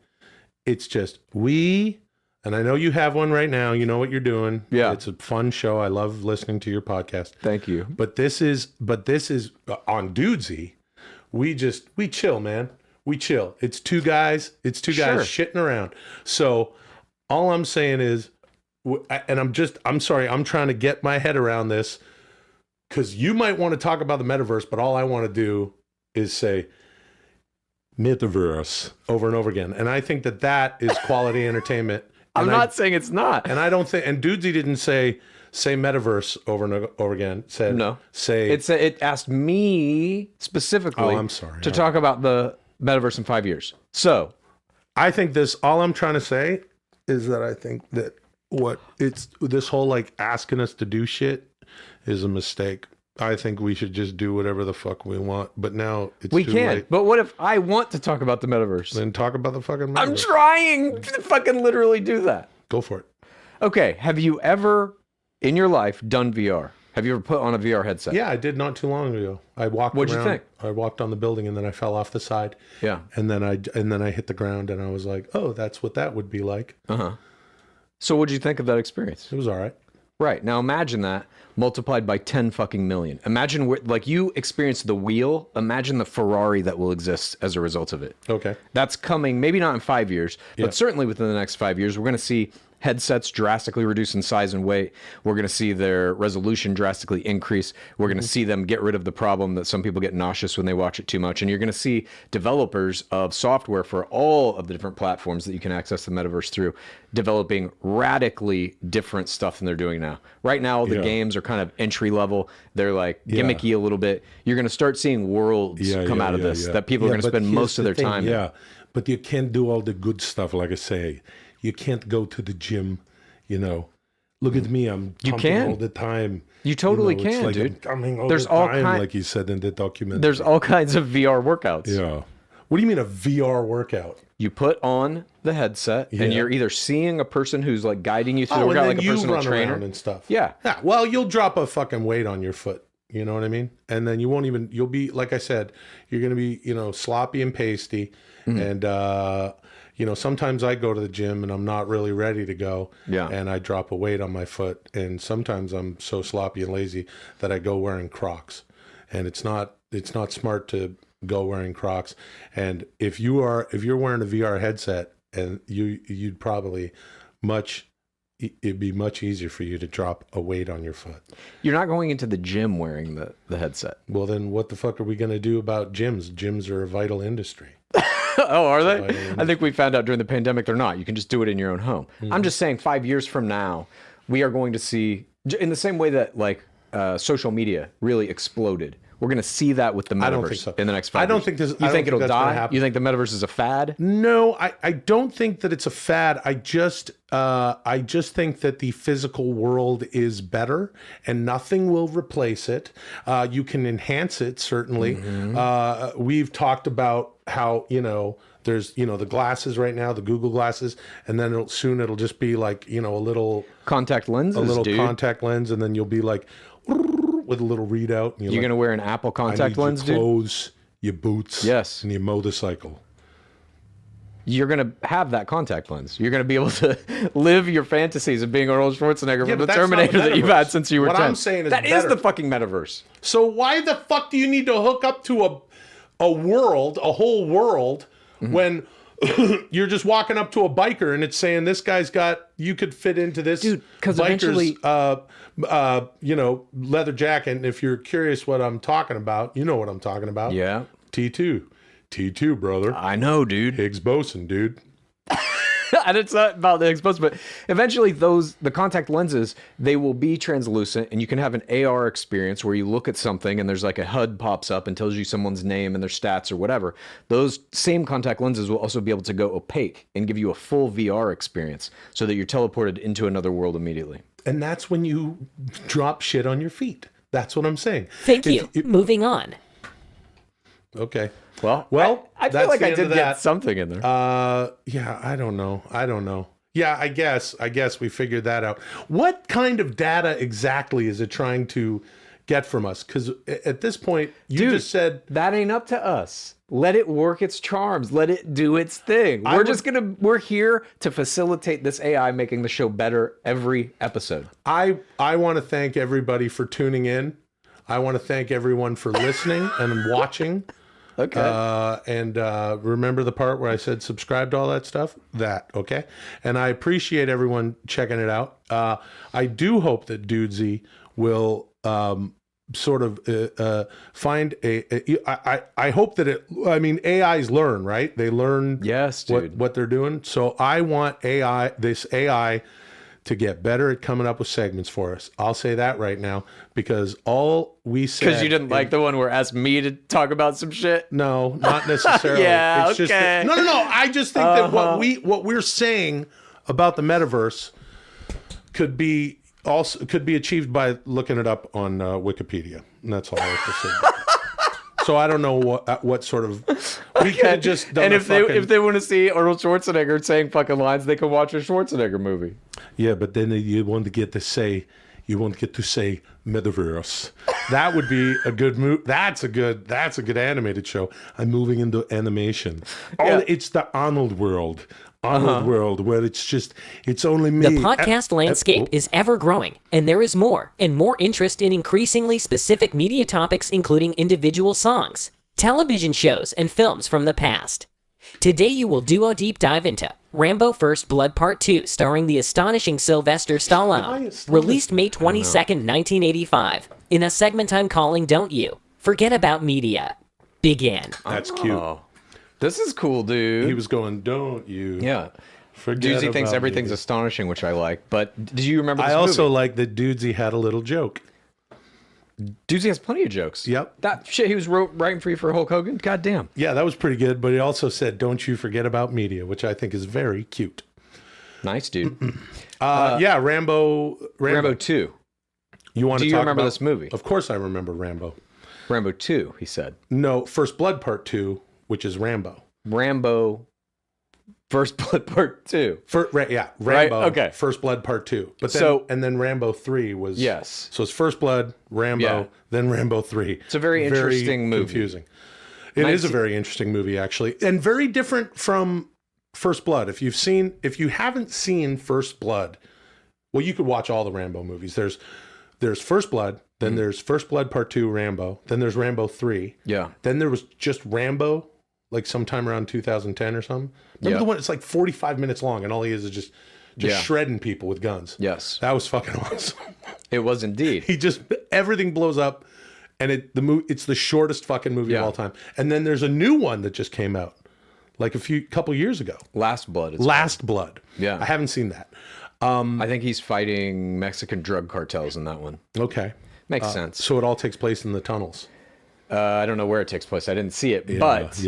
It's just and I know you have one right now. You know what you're doing. Yeah. It's a fun show. I love listening to your podcast. Thank you. But this is on Dudesy. We chill, man. We chill. It's two guys Sure. shitting around. So all I'm saying is, and I'm sorry, I'm trying to get my head around this, because you might want to talk about the metaverse, but all I want to do is say metaverse over and over again. And I think that is quality entertainment. I'm And not saying it's not. And I don't think, and Dudesy didn't say metaverse over and over again. Said No. Say It asked me specifically Oh, I'm sorry. to talk about the metaverse in 5 years. So I think all I'm trying to say is that I think that this whole like asking us to do shit is a mistake. I think we should just do whatever the fuck we want. But now it's we too can. late. But what if I want to talk about the metaverse? Then talk about the fucking metaverse. I'm trying to fucking literally do that. Go for it. Okay. Have you ever in your life done VR? Have you ever put on a VR headset? Yeah, I did not too long ago. I walked What'd around. you think? I walked on the building and then I fell off the side. Yeah. And then I hit the ground and I was like, oh, that's what that would be like. Uh-huh. So what'd you think of that experience? It was all right. Right. Now imagine that multiplied by 10 fucking million. Imagine like you experienced the wheel. Imagine the Ferrari that will exist as a result of it. Okay. That's coming, maybe not in 5 years, but Yeah. certainly within the next 5 years. We're going to see headsets drastically reduce in size and weight. We're going to see their resolution drastically increase. We're going to see them get rid of the problem that some people get nauseous when they watch it too much. And you're going to see developers of software for all of the different platforms that you can access the metaverse through developing radically different stuff than they're doing now. Right now, the Yeah. games are kind of entry level. They're like gimmicky a little bit. You're going to start seeing worlds come out of this that people are going to but spend here's most of the their thing, time in. Yeah, but you can't do all the good stuff, like I say. You can't go to the gym, Look at me, I'm pumping can. all the time. You totally it's can, like dude. I'm coming all There's the all time, kind- like you said in the documentary. There's all kinds of VR workouts. Yeah. What do you mean a VR workout? You put on the headset and Yeah. you're either seeing a person who's like guiding you through the Oh, and workout then like a you personal run trainer. around and stuff. Yeah. Yeah. Well, you'll drop a fucking weight on your foot. You know what I mean? And then you'll be, like I said, you're going to be, sloppy and pasty. Mm-hmm. And, sometimes I go to the gym and I'm not really ready to go. Yeah. And I drop a weight on my foot. And sometimes I'm so sloppy and lazy that I go wearing Crocs. And it's not smart to go wearing Crocs. And if you're wearing a VR headset, and you'd probably it'd be much easier for you to drop a weight on your foot. You're not going into the gym wearing the headset. Well, then what the fuck are we going to do about gyms? Gyms are a vital industry. Oh, are they? I think we found out during the pandemic they're not. You can just do it in your own home. Mm-hmm. I'm just saying 5 years from now, we are going to see, in the same way that like social media really exploded, we're going to see that with the metaverse I don't think so. in the next 5 years. I don't think this- I You don't think think it'll that's gonna die? happen. You think the metaverse is a fad? No, I don't think that it's a fad. I just think that the physical world is better and nothing will replace it. You can enhance it, certainly. We've talked about how, there's, the glasses right now, the Google glasses, and then soon it'll just be like, a little Contact lenses, a little dude. contact lens, and then you'll be like with a little readout. And You're like, going to wear an Apple I need contact lens, your dude? clothes, your boots, Yes. and your motorcycle. You're going to have that contact lens. You're going to be able to live your fantasies of being Arnold Schwarzenegger Yeah, from the but that's not the Terminator that you've had metaverse. since you were What 10. I'm saying is that is better. the fucking metaverse. So why the fuck do you need to hook up to a whole world, when you're just walking up to a biker and it's saying this guy's you could fit into this Dude, 'cause biker's eventually- leather jacket. And if you're curious what I'm talking about, you know what I'm talking about. Yeah. T2, brother. I know, dude. Higgs boson, dude. And it's not about the exposed, but eventually the contact lenses, they will be translucent and you can have an AR experience where you look at something and there's like a HUD pops up and tells you someone's name and their stats or whatever. Those same contact lenses will also be able to go opaque and give you a full VR experience so that you're teleported into another world immediately. And that's when you drop shit on your feet. That's what I'm saying. Thank you. Moving on. Okay. Well, I feel that's like the I end did of get that. something in there. Yeah, I don't know. Yeah, I guess we figured that out. What kind of data exactly is it trying to get from us? Because at this point, you just said that ain't up to us. Let it work its charms. Let it do its thing. We're here to facilitate this AI making the show better every episode. I want to thank everybody for tuning in. I want to thank everyone for listening and watching. Okay. And remember the part where I said subscribe to all that stuff? That, okay? And I appreciate everyone checking it out. I do hope that Dudesy will sort of find I hope that AIs learn, right? They learn Yes, dude. what they're doing. So I want this AI to get better at coming up with segments for us. I'll say that right now because all we said. Because you didn't like the one where asked me to talk about some shit? No, not necessarily. Yeah, it's just okay. that, no. I just think that what we're saying about the metaverse could be achieved by looking it up on Wikipedia. And that's all I have to say. So I don't know what sort of we could have just done. And if they want to see Arnold Schwarzenegger saying fucking lines, they can watch a Schwarzenegger movie. Yeah, but then you won't get to say metaverse. That would be a good move. That's a good animated show. I'm moving into animation. Yeah. It's the Arnold world. World where it's only me. The podcast landscape is ever growing, and there is more and more interest in increasingly specific media topics, including individual songs, television shows, and films from the past. Today you will do a deep dive into Rambo First Blood Part 2, starring the astonishing Sylvester Stallone, released May 22nd, 1985, in a segment I'm calling Don't You Forget About Media. Begin. That's cute. Oh. This is cool, dude. He was going, don't you? Yeah. Forget Dudesy thinks about everything's me. astonishing, which I like. But do you remember this I also movie? like that Dudesy had a little joke. Dudesy has plenty of jokes. Yep. That shit he was writing for you for Hulk Hogan? God damn. Yeah, that was pretty good. But he also said, don't you forget about media, which I think is very cute. Nice, dude. Yeah, Rambo. Rambo 2. You want Do to you talk remember about this movie? Of course I remember Rambo. Rambo 2, he said. No, First Blood Part 2, which is Rambo. Rambo First Blood Part 2. Rambo. Right, okay. First Blood Part 2. But then, and then Rambo 3 was... Yes. So it's First Blood, Rambo, Yeah. Then Rambo 3. It's a very interesting movie. Confusing. It is a very interesting movie, actually. And very different from First Blood. If you haven't seen First Blood, well, you could watch all the Rambo movies. There's First Blood, then there's First Blood Part 2, Rambo, then there's Rambo 3. Yeah. Then there was just Rambo, like sometime around 2010 or something. Remember the one? It's like 45 minutes long, and all he is just shredding people with guns. Yes. That was fucking awesome. It was indeed. Everything blows up, and it's the shortest fucking movie of all time. And then there's a new one that just came out, like couple years ago. Last Blood. Last Blood. Yeah. I haven't seen that. I think he's fighting Mexican drug cartels in that one. Okay. Makes sense. So it all takes place in the tunnels. I don't know where it takes place. I didn't see it, but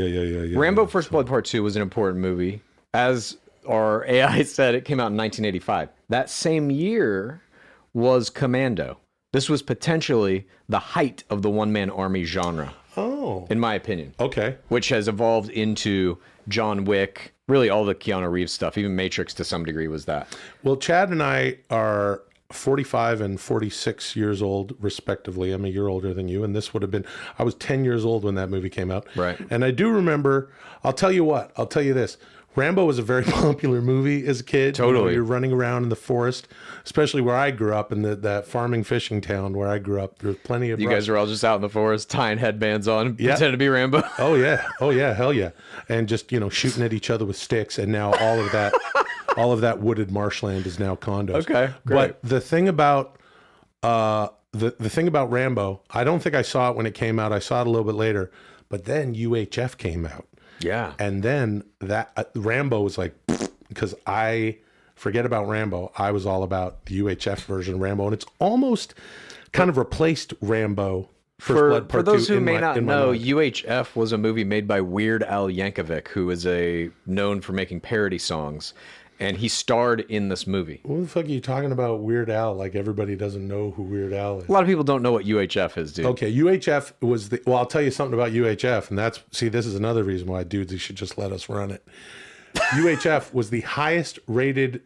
Rambo First Blood Part 2 was an important movie. As our AI said, it came out in 1985. That same year was Commando. This was potentially the height of the one-man army genre, in my opinion. Okay. Which has evolved into John Wick, really all the Keanu Reeves stuff. Even Matrix to some degree was that. Well, Chad and I are 45 and 46 years old, respectively. I'm a year older than you, and this would have been, I was 10 years old when that movie came out. Right. And I do remember, I'll tell you this. Rambo was a very popular movie as a kid. Totally. You know, you're running around in the forest, especially where I grew up, in that farming fishing town where I grew up. There's plenty of... You guys were all just out in the forest, tying headbands on, pretending to be Rambo. Oh, yeah. Hell yeah. And just, shooting at each other with sticks. And now all of that wooded marshland is now condos. Okay, great. But the thing about the thing about Rambo, I don't think I saw it when it came out. I saw it a little bit later. But then UHF came out. Yeah. And then that Rambo was like, because I forget about Rambo. I was all about the UHF version of Rambo. And it's almost kind of replaced Rambo. For those who may not know, UHF was a movie made by Weird Al Yankovic, who is known for making parody songs, and he starred in this movie. What the fuck are you talking about, Weird Al? Like everybody doesn't know who Weird Al is. A lot of people don't know what UHF is, dude. Okay, UHF was well, I'll tell you something about UHF, and this is another reason why dudes should just let us run it. UHF was the highest rated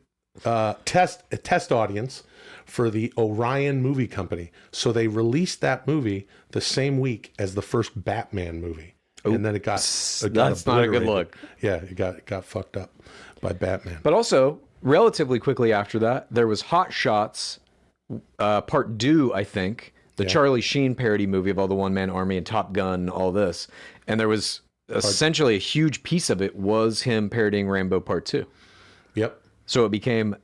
test audience for the Orion movie company. So they released that movie the same week as the first Batman movie. And then it got that's not a good look. Yeah, it got fucked up by Batman. But also, relatively quickly after that, there was Hot Shots Part 2, I think, the Charlie Sheen parody movie of all the one-man army and Top Gun, all this. And there was essentially a huge piece of it was him parodying Rambo Part 2. Yep. So it became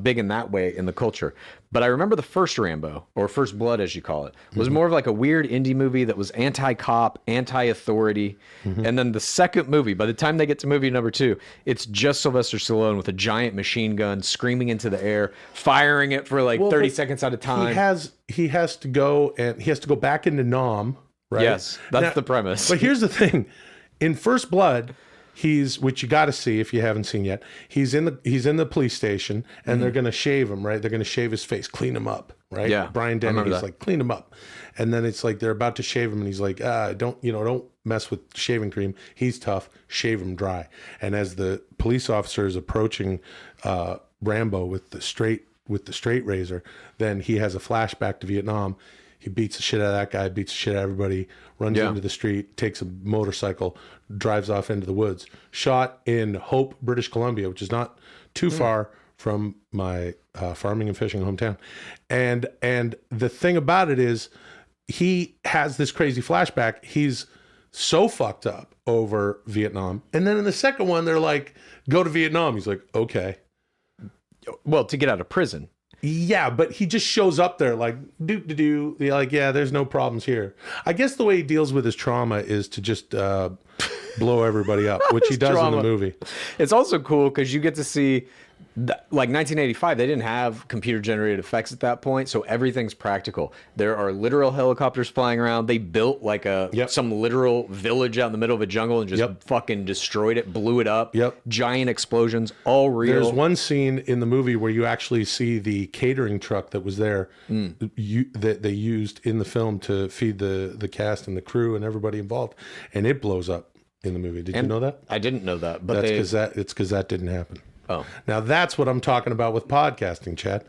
big in that way in the culture. But I remember the first Rambo, or First Blood as you call it, was more of like a weird indie movie that was anti-cop, anti-authority. And then the second movie, by the time they get to movie number 2, it's just Sylvester Stallone with a giant machine gun screaming into the air, firing it for like 30 seconds at a time. He has to go back into Nam, right? Yes, that's the premise. But here's the thing. In First Blood, which you got to see if you haven't seen yet. He's in the police station, and they're gonna shave him, right? They're gonna shave his face, clean him up, right? Yeah, Brian Dennehy's like, clean him up, and then it's like they're about to shave him, and he's like, don't mess with shaving cream. He's tough. Shave him dry. And as the police officer is approaching Rambo with the straight razor, then he has a flashback to Vietnam. He beats the shit out of that guy, beats the shit out of everybody, runs into the street, takes a motorcycle, drives off into the woods. Shot in Hope, British Columbia, which is not too far from my farming and fishing hometown. And the thing about it is, he has this crazy flashback. He's so fucked up over Vietnam. And then in the second one, they're like, go to Vietnam. He's like, okay. Well, to get out of prison. Yeah, but he just shows up there like, do. They're like, yeah, there's no problems here. I guess the way he deals with his trauma is to just blow everybody up, which he does in the movie. It's also cool because you get to see, like 1985, they didn't have computer-generated effects at that point, so everything's practical. There are literal helicopters flying around. They built like some literal village out in the middle of a jungle and just fucking destroyed it, blew it up. Giant explosions, all real. There's one scene in the movie where you actually see the catering truck that was there, that they used in the film to feed the cast and the crew and everybody involved, and it blows up in the movie. Did you know that? I didn't know that, but it's because that didn't happen. Oh. Now that's what I'm talking about with podcasting, Chad.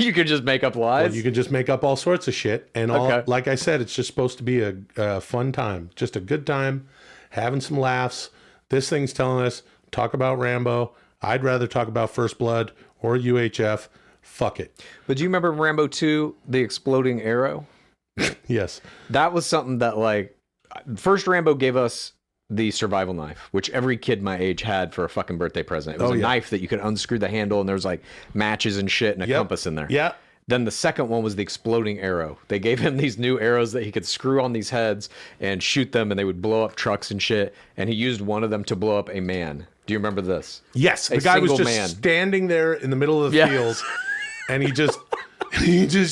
You could just make up lies. Well, you could just make up all sorts of shit, and like I said, it's just supposed to be a fun time, just a good time, having some laughs. This thing's telling us talk about Rambo. I'd rather talk about First Blood or UHF. Fuck it. But do you remember Rambo 2, the exploding arrow? Yes. That was something that, like, first Rambo gave us the survival knife, which every kid my age had for a fucking birthday present. It was a knife that you could unscrew the handle, and there was like matches and shit and a compass in there. Yeah. Then the second one was the exploding arrow. They gave him these new arrows that he could screw on these heads and shoot them, and they would blow up trucks and shit. And he used one of them to blow up a man. Do you remember this? Yes. The guy was just standing there in the middle of the field, and he just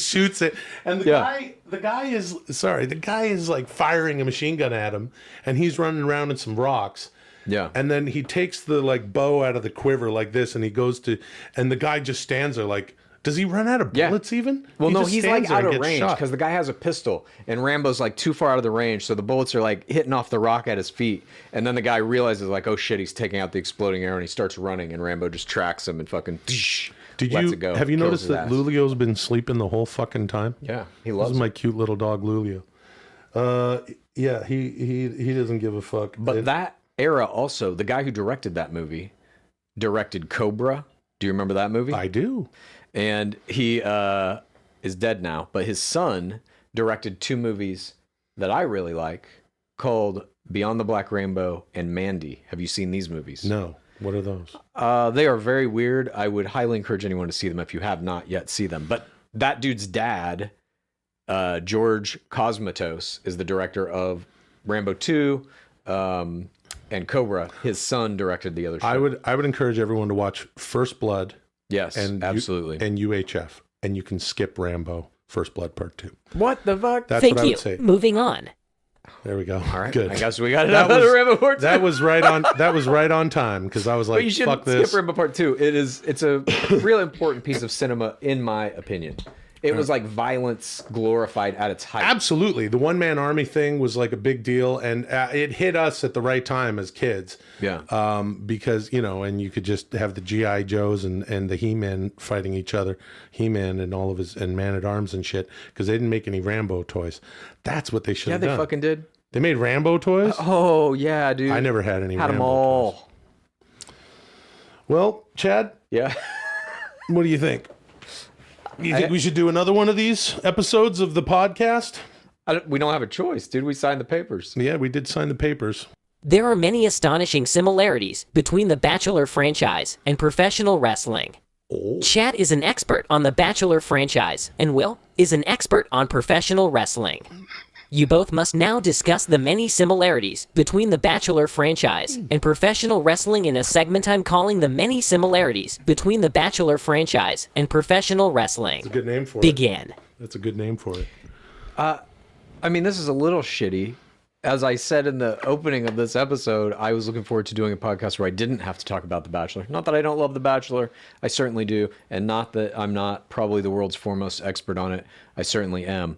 shoots it. And the guy is like firing a machine gun at him, and he's running around in some rocks. Yeah. And then he takes the like bow out of the quiver like this, and he goes to, and the guy just stands there like, does he run out of bullets even? Well, no, he's like out of range because the guy has a pistol, and Rambo's like too far out of the range, so the bullets are like hitting off the rock at his feet. And then the guy realizes like, oh shit, he's taking out the exploding arrow, and he starts running, and Rambo just tracks him and fucking lets it go. Have you noticed that Lulio's been sleeping the whole fucking time? Yeah, he loves This is my cute little dog Lulio. Yeah, he doesn't give a fuck. But that era also, the guy who directed that movie directed Cobra. Do you remember that movie? I do. And he is dead now, but his son directed 2 movies that I really like called Beyond the Black Rainbow and Mandy. Have you seen these movies? No. What are those? They are very weird. I would highly encourage anyone to see them if you have not yet see them. But that dude's dad, George Cosmatos, is the director of Rambo 2 and Cobra. His son directed the other show. I would encourage everyone to watch First Blood. Yes, absolutely. And UHF. And you can skip Rambo, First Blood Part 2. What the fuck? That's Thank what I you. would say. Moving on. There we go. All right. Good. I guess we got it out of Rambo Part 2. That was right on. That was right on time because I was like, but you "Fuck shouldn't this." skip Rambo Part 2. It's a real important piece of cinema, in my opinion. It was like violence glorified at its height. Absolutely, the one-man army thing was like a big deal, and it hit us at the right time as kids. Yeah. Because and you could just have the GI Joes and the He-Man fighting each other, He-Man and all of his and Man-at-Arms and shit, because they didn't make any Rambo toys. That's what they should have done. Yeah, they fucking did. They made Rambo toys? Oh, yeah, dude. I never had any Had Rambo them all. toys. Well, Chad, Yeah. what do you think? You think we should do another one of these episodes of the podcast? We don't have a choice, dude. We signed the papers. Yeah, we did sign the papers. There are many astonishing similarities between the Bachelor franchise and professional wrestling. Chad is an expert on the Bachelor franchise, and Will is an expert on professional wrestling. You both must now discuss the many similarities between the Bachelor franchise and professional wrestling in a segment I'm calling the many similarities between the Bachelor franchise and professional wrestling. It's a good name for it. Begin. That's a good name for it. I mean, this is a little shitty. As I said in the opening of this episode, I was looking forward to doing a podcast where I didn't have to talk about The Bachelor. Not that I don't love The Bachelor. I certainly do. And not that I'm not probably the world's foremost expert on it. I certainly am.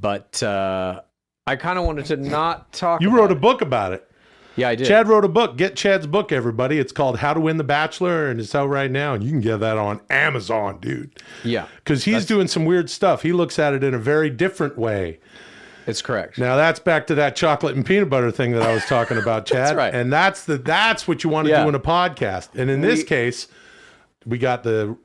But I kind of wanted to not talk You about wrote a it. book about it. Yeah, I did. Chad wrote a book. Get Chad's book, everybody. It's called How to Win the Bachelor, and it's out right now. And you can get that on Amazon, dude. Yeah. Because he's doing some weird stuff. He looks at it in a very different way. It's correct. Now that's back to that chocolate and peanut butter thing that I was talking about, Chad. That's right. And that's what you want to Yeah. do in a podcast. And in this case, we got the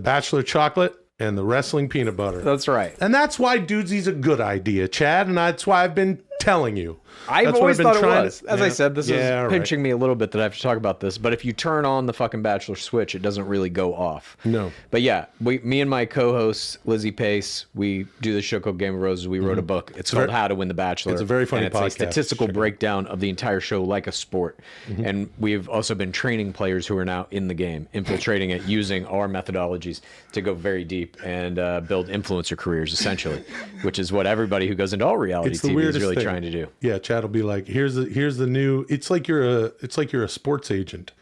Bachelor chocolate and the wrestling peanut butter. That's right. And that's why Dudesy's a good idea, Chad. And that's why I've been telling you. I've That's what always been thought it trying was. to- As I said, this Yeah, is all right. pinching me a little bit that I have to talk about this. But if you turn on the fucking Bachelor switch, it doesn't really go off. No. But yeah, me and my co-host Lizzie Pace, we do the show called Game of Roses. We wrote a book. It's called How to Win the Bachelor. It's a very funny and it's a podcast. statistical Check it out. breakdown of the entire show like a sport. And we've also been training players who are now in the game, infiltrating it using our methodologies to go very deep and build influencer careers, essentially, which is what everybody who goes into all reality It's the TV is weirdest really thing. trying to do. Yeah, Chad will be like, here's the new. It's like you're a sports agent.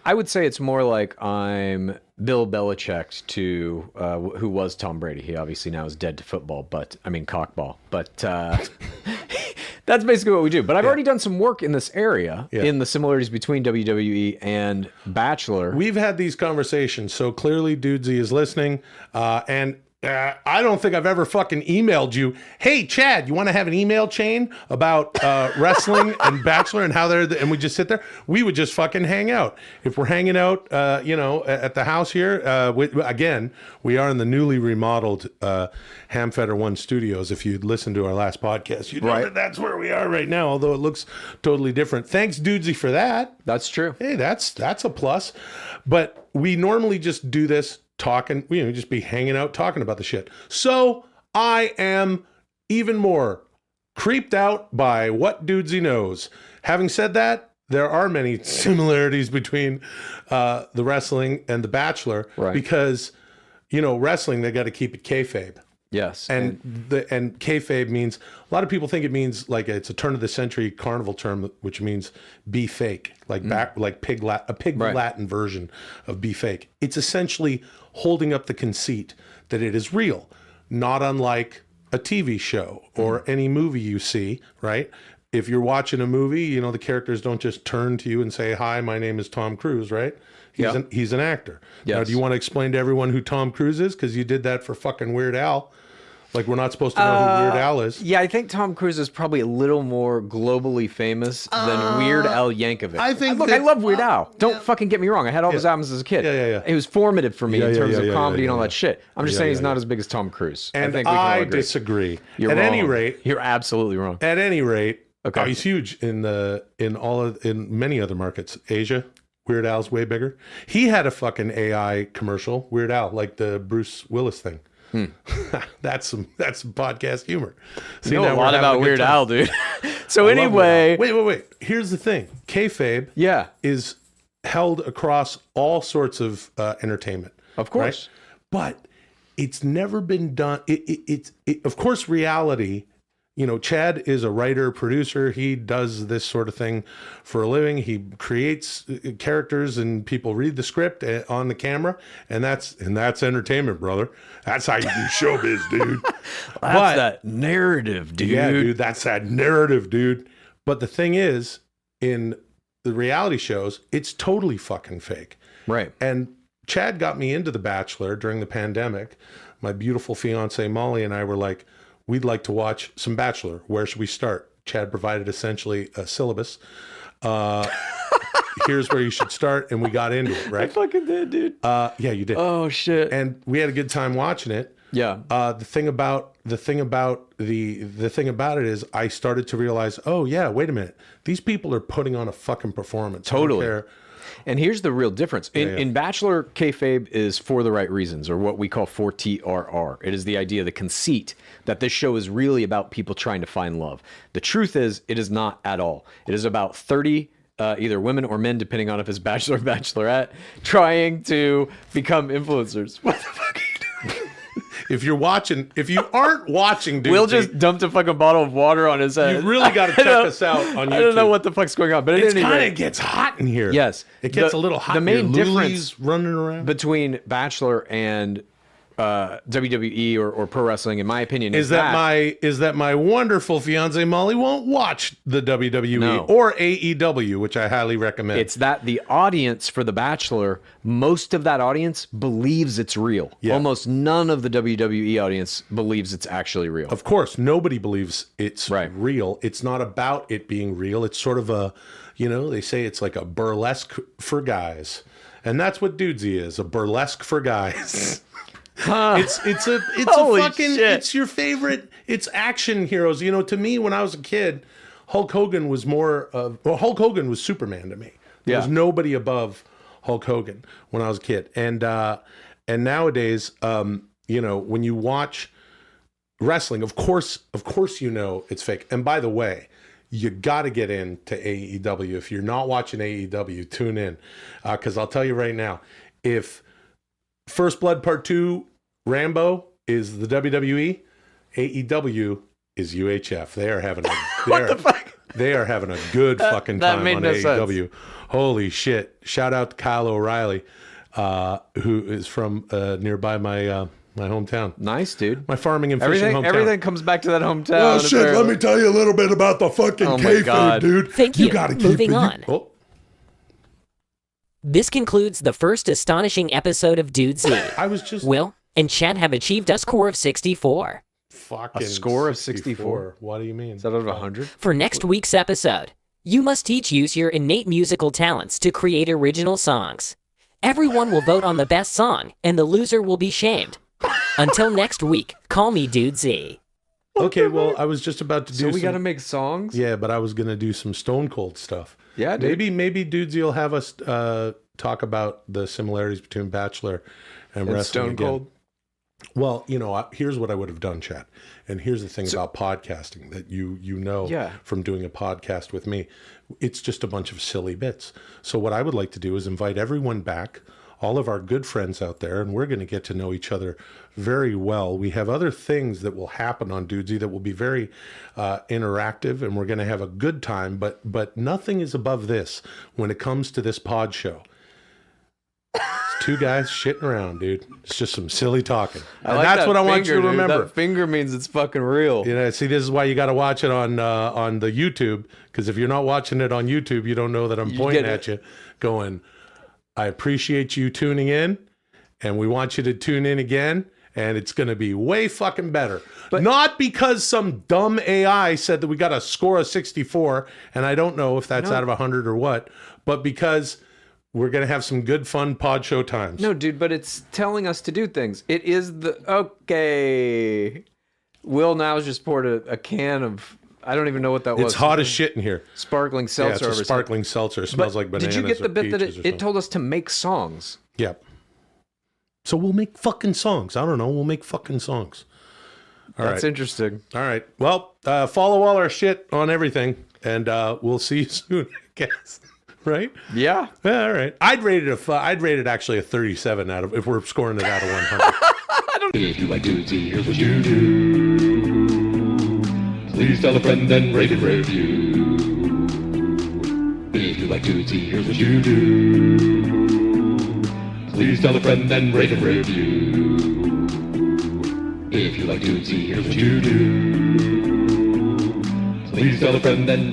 I would say it's more like I'm Bill Belichick to who was Tom Brady. He obviously now is dead to football, but I mean cockball. But that's basically what we do. But I've already done some work in this area in the similarities between WWE and Bachelor. We've had these conversations, so clearly Dudesy is listening, and I don't think I've ever fucking emailed you, hey, Chad, you want to have an email chain about wrestling and Bachelor and how and we just sit there? We would just fucking hang out. If we're hanging out, at the house here, again, we are in the newly remodeled Hamfetter One Studios. If you'd listened to our last podcast, you'd know that that's where we are right now, although it looks totally different. Thanks, Dudesy, for that. That's true. Hey, that's a plus. But we normally just do this talking, just be hanging out talking about the shit. So I am even more creeped out by what Dudesy knows. Having said that, there are many similarities between the wrestling and the Bachelor because, wrestling, they got to keep it kayfabe. Yes. And kayfabe means, a lot of people think it means like it's a turn of the century carnival term, which means be fake, like a pig Latin version of be fake. It's essentially holding up the conceit that it is real, not unlike a TV show or any movie you see, right? If you're watching a movie, the characters don't just turn to you and say, hi, my name is Tom Cruise, right? He's an actor. Yes. Now, do you want to explain to everyone who Tom Cruise is? Because you did that for fucking Weird Al. Like, we're not supposed to know who Weird Al is. Yeah, I think Tom Cruise is probably a little more globally famous than Weird Al Yankovic. I think Look, that- I love Weird Al. Don't fucking get me wrong. I had all his albums as a kid. Yeah. It was formative for me in terms of comedy and all yeah. that shit. I'm just saying he's not as big as Tom Cruise. And I think we can all agree. disagree. You're At wrong. any rate, You're absolutely wrong. okay. He's huge in many other markets. Asia, Weird Al's way bigger. He had a fucking AI commercial, Weird Al, like the Bruce Willis thing. That's some podcast humor. See, You know now a we're lot having about a good Weird time. Al, dude. So I love anyway, Weird Al. Wait. Here's the thing. Kayfabe is held across all sorts of entertainment. Of course. Right? But it's never been done. Of course, reality, Chad is a writer, producer. He does this sort of thing for a living. He creates characters and people read the script on the camera. And that's entertainment, brother. That's how you do showbiz, dude. that's that narrative, dude. Yeah, dude, that's that narrative, dude. But the thing is, in the reality shows, it's totally fucking fake. Right. And Chad got me into The Bachelor during the pandemic. My beautiful fiance Molly and I were like, we'd like to watch some Bachelor. Where should we start? Chad provided essentially a syllabus. here's where you should start, and we got into it, I right? fucking did, dude. Yeah, you did. Oh shit. And we had a good time watching it. Yeah. The thing about it is, I started to realize, oh yeah, wait a minute, these people are putting on a fucking performance. I don't Totally. care. And here's the real difference. In Bachelor, kayfabe is for the right reasons, or what we call 4TRR. It is the idea, the conceit, that this show is really about people trying to find love. The truth is, it is not at all. It is about 30 either women or men, depending on if it's bachelor or bachelorette, trying to become influencers. What the fuck are you doing? If you aren't watching, dude, Will just dumped a fucking bottle of water on his head. you really got to check us out on YouTube. I don't know what the fuck's going on, but It at any kind rate, of gets hot in here. Yes. It gets The- a little hot. the main here. difference Luli's running around between Bachelor and WWE or pro wrestling, in my opinion, is that my wonderful fiance Molly won't watch the WWE No. or AEW, which I highly recommend. it's that the audience for The Bachelor, most of that audience believes it's real. Yeah. Almost none of the WWE audience believes it's actually real. Of course, nobody believes it's Right. real. It's not about it being real. It's sort of they say it's like a burlesque for guys. And that's what Dudesy is, a burlesque for guys. It's a Holy fucking, shit. it's your favorite, it's action heroes. To me, when I was a kid, Hulk Hogan was Hulk Hogan was Superman to me. There was nobody above Hulk Hogan when I was a kid. And nowadays, when you watch wrestling, of course it's fake. And by the way, you got to get into AEW. If you're not watching AEW, tune in, because I'll tell you right now, if First Blood Part 2 Rambo is the WWE, AEW is UHF. They are having They are having a good fucking that time made on no AEW. sense. Holy shit! Shout out to Kyle O'Reilly, who is from nearby my hometown, Nice, dude. my farming and fishing hometown. Everything comes back to that hometown. Oh shit! Let apparently. me tell you a little bit about the fucking Oh my kayfabe, God. dude. Thank you. Gotta keep Moving it- on. Oh, This concludes the first astonishing episode of Dudesy. I was just Will and Chad have achieved a score of 64. fucking A score of 64? What do you mean? Is that out of 100? For next week's episode, you must each use your innate musical talents to create original songs. Everyone will vote on the best song, and the loser will be shamed. Until next week, call me Dudesy. Okay, well, I was just about to do. So we some- got to make songs? Yeah, but I was gonna do some Stone Cold stuff. Yeah, dude. Maybe Dudesy will have us talk about the similarities between Bachelor and wrestling. Stone again. Cold? Well, here's what I would have done, Chad. And here's the thing about podcasting that you know Yeah. from doing a podcast with me. It's just a bunch of silly bits. So what I would like to do is invite everyone back, all of our good friends out there, and we're going to get to know each other very well. We have other things that will happen on Dudesy that will be very interactive, and we're going to have a good time, but nothing is above this when it comes to this pod show. It's two guys shitting around, dude. It's just some silly talking. And like that's that what I want you finger, to dude. remember. That finger means it's fucking real. See, this is why you got to watch it on the YouTube, because if you're not watching it on YouTube, you don't know that I'm pointing get at you, going, I appreciate you tuning in, and we want you to tune in again, and it's going to be way fucking better. But not because some dumb AI said that we got a score of 64, and I don't know if that's out of 100 or what, but because we're going to have some good, fun pod show times. No, dude, but it's telling us to do things. It is okay. Will now just poured a can of, I don't even know what that was. It's hot as shit in here. Sparkling Yeah, seltzer. it's a or something. sparkling seltzer. It smells But like bananas. did you get the or bit that peaches or it something. told us to make songs? Yep. So we'll make fucking songs. I don't know. We'll make fucking songs. All That's right. interesting. All right. Well, follow all our shit on everything, and we'll see you soon, I guess. Right? Yeah. Yeah, all right. I'd rate it actually a 37 out of, if we're scoring it out of 100. If you like Dudesy, here's what you do. Please tell a friend and rate and review. If you like Dudesy, here's what you do. Please tell a friend and rate and review. If you like Dudesy, here's what you do. Please tell a friend and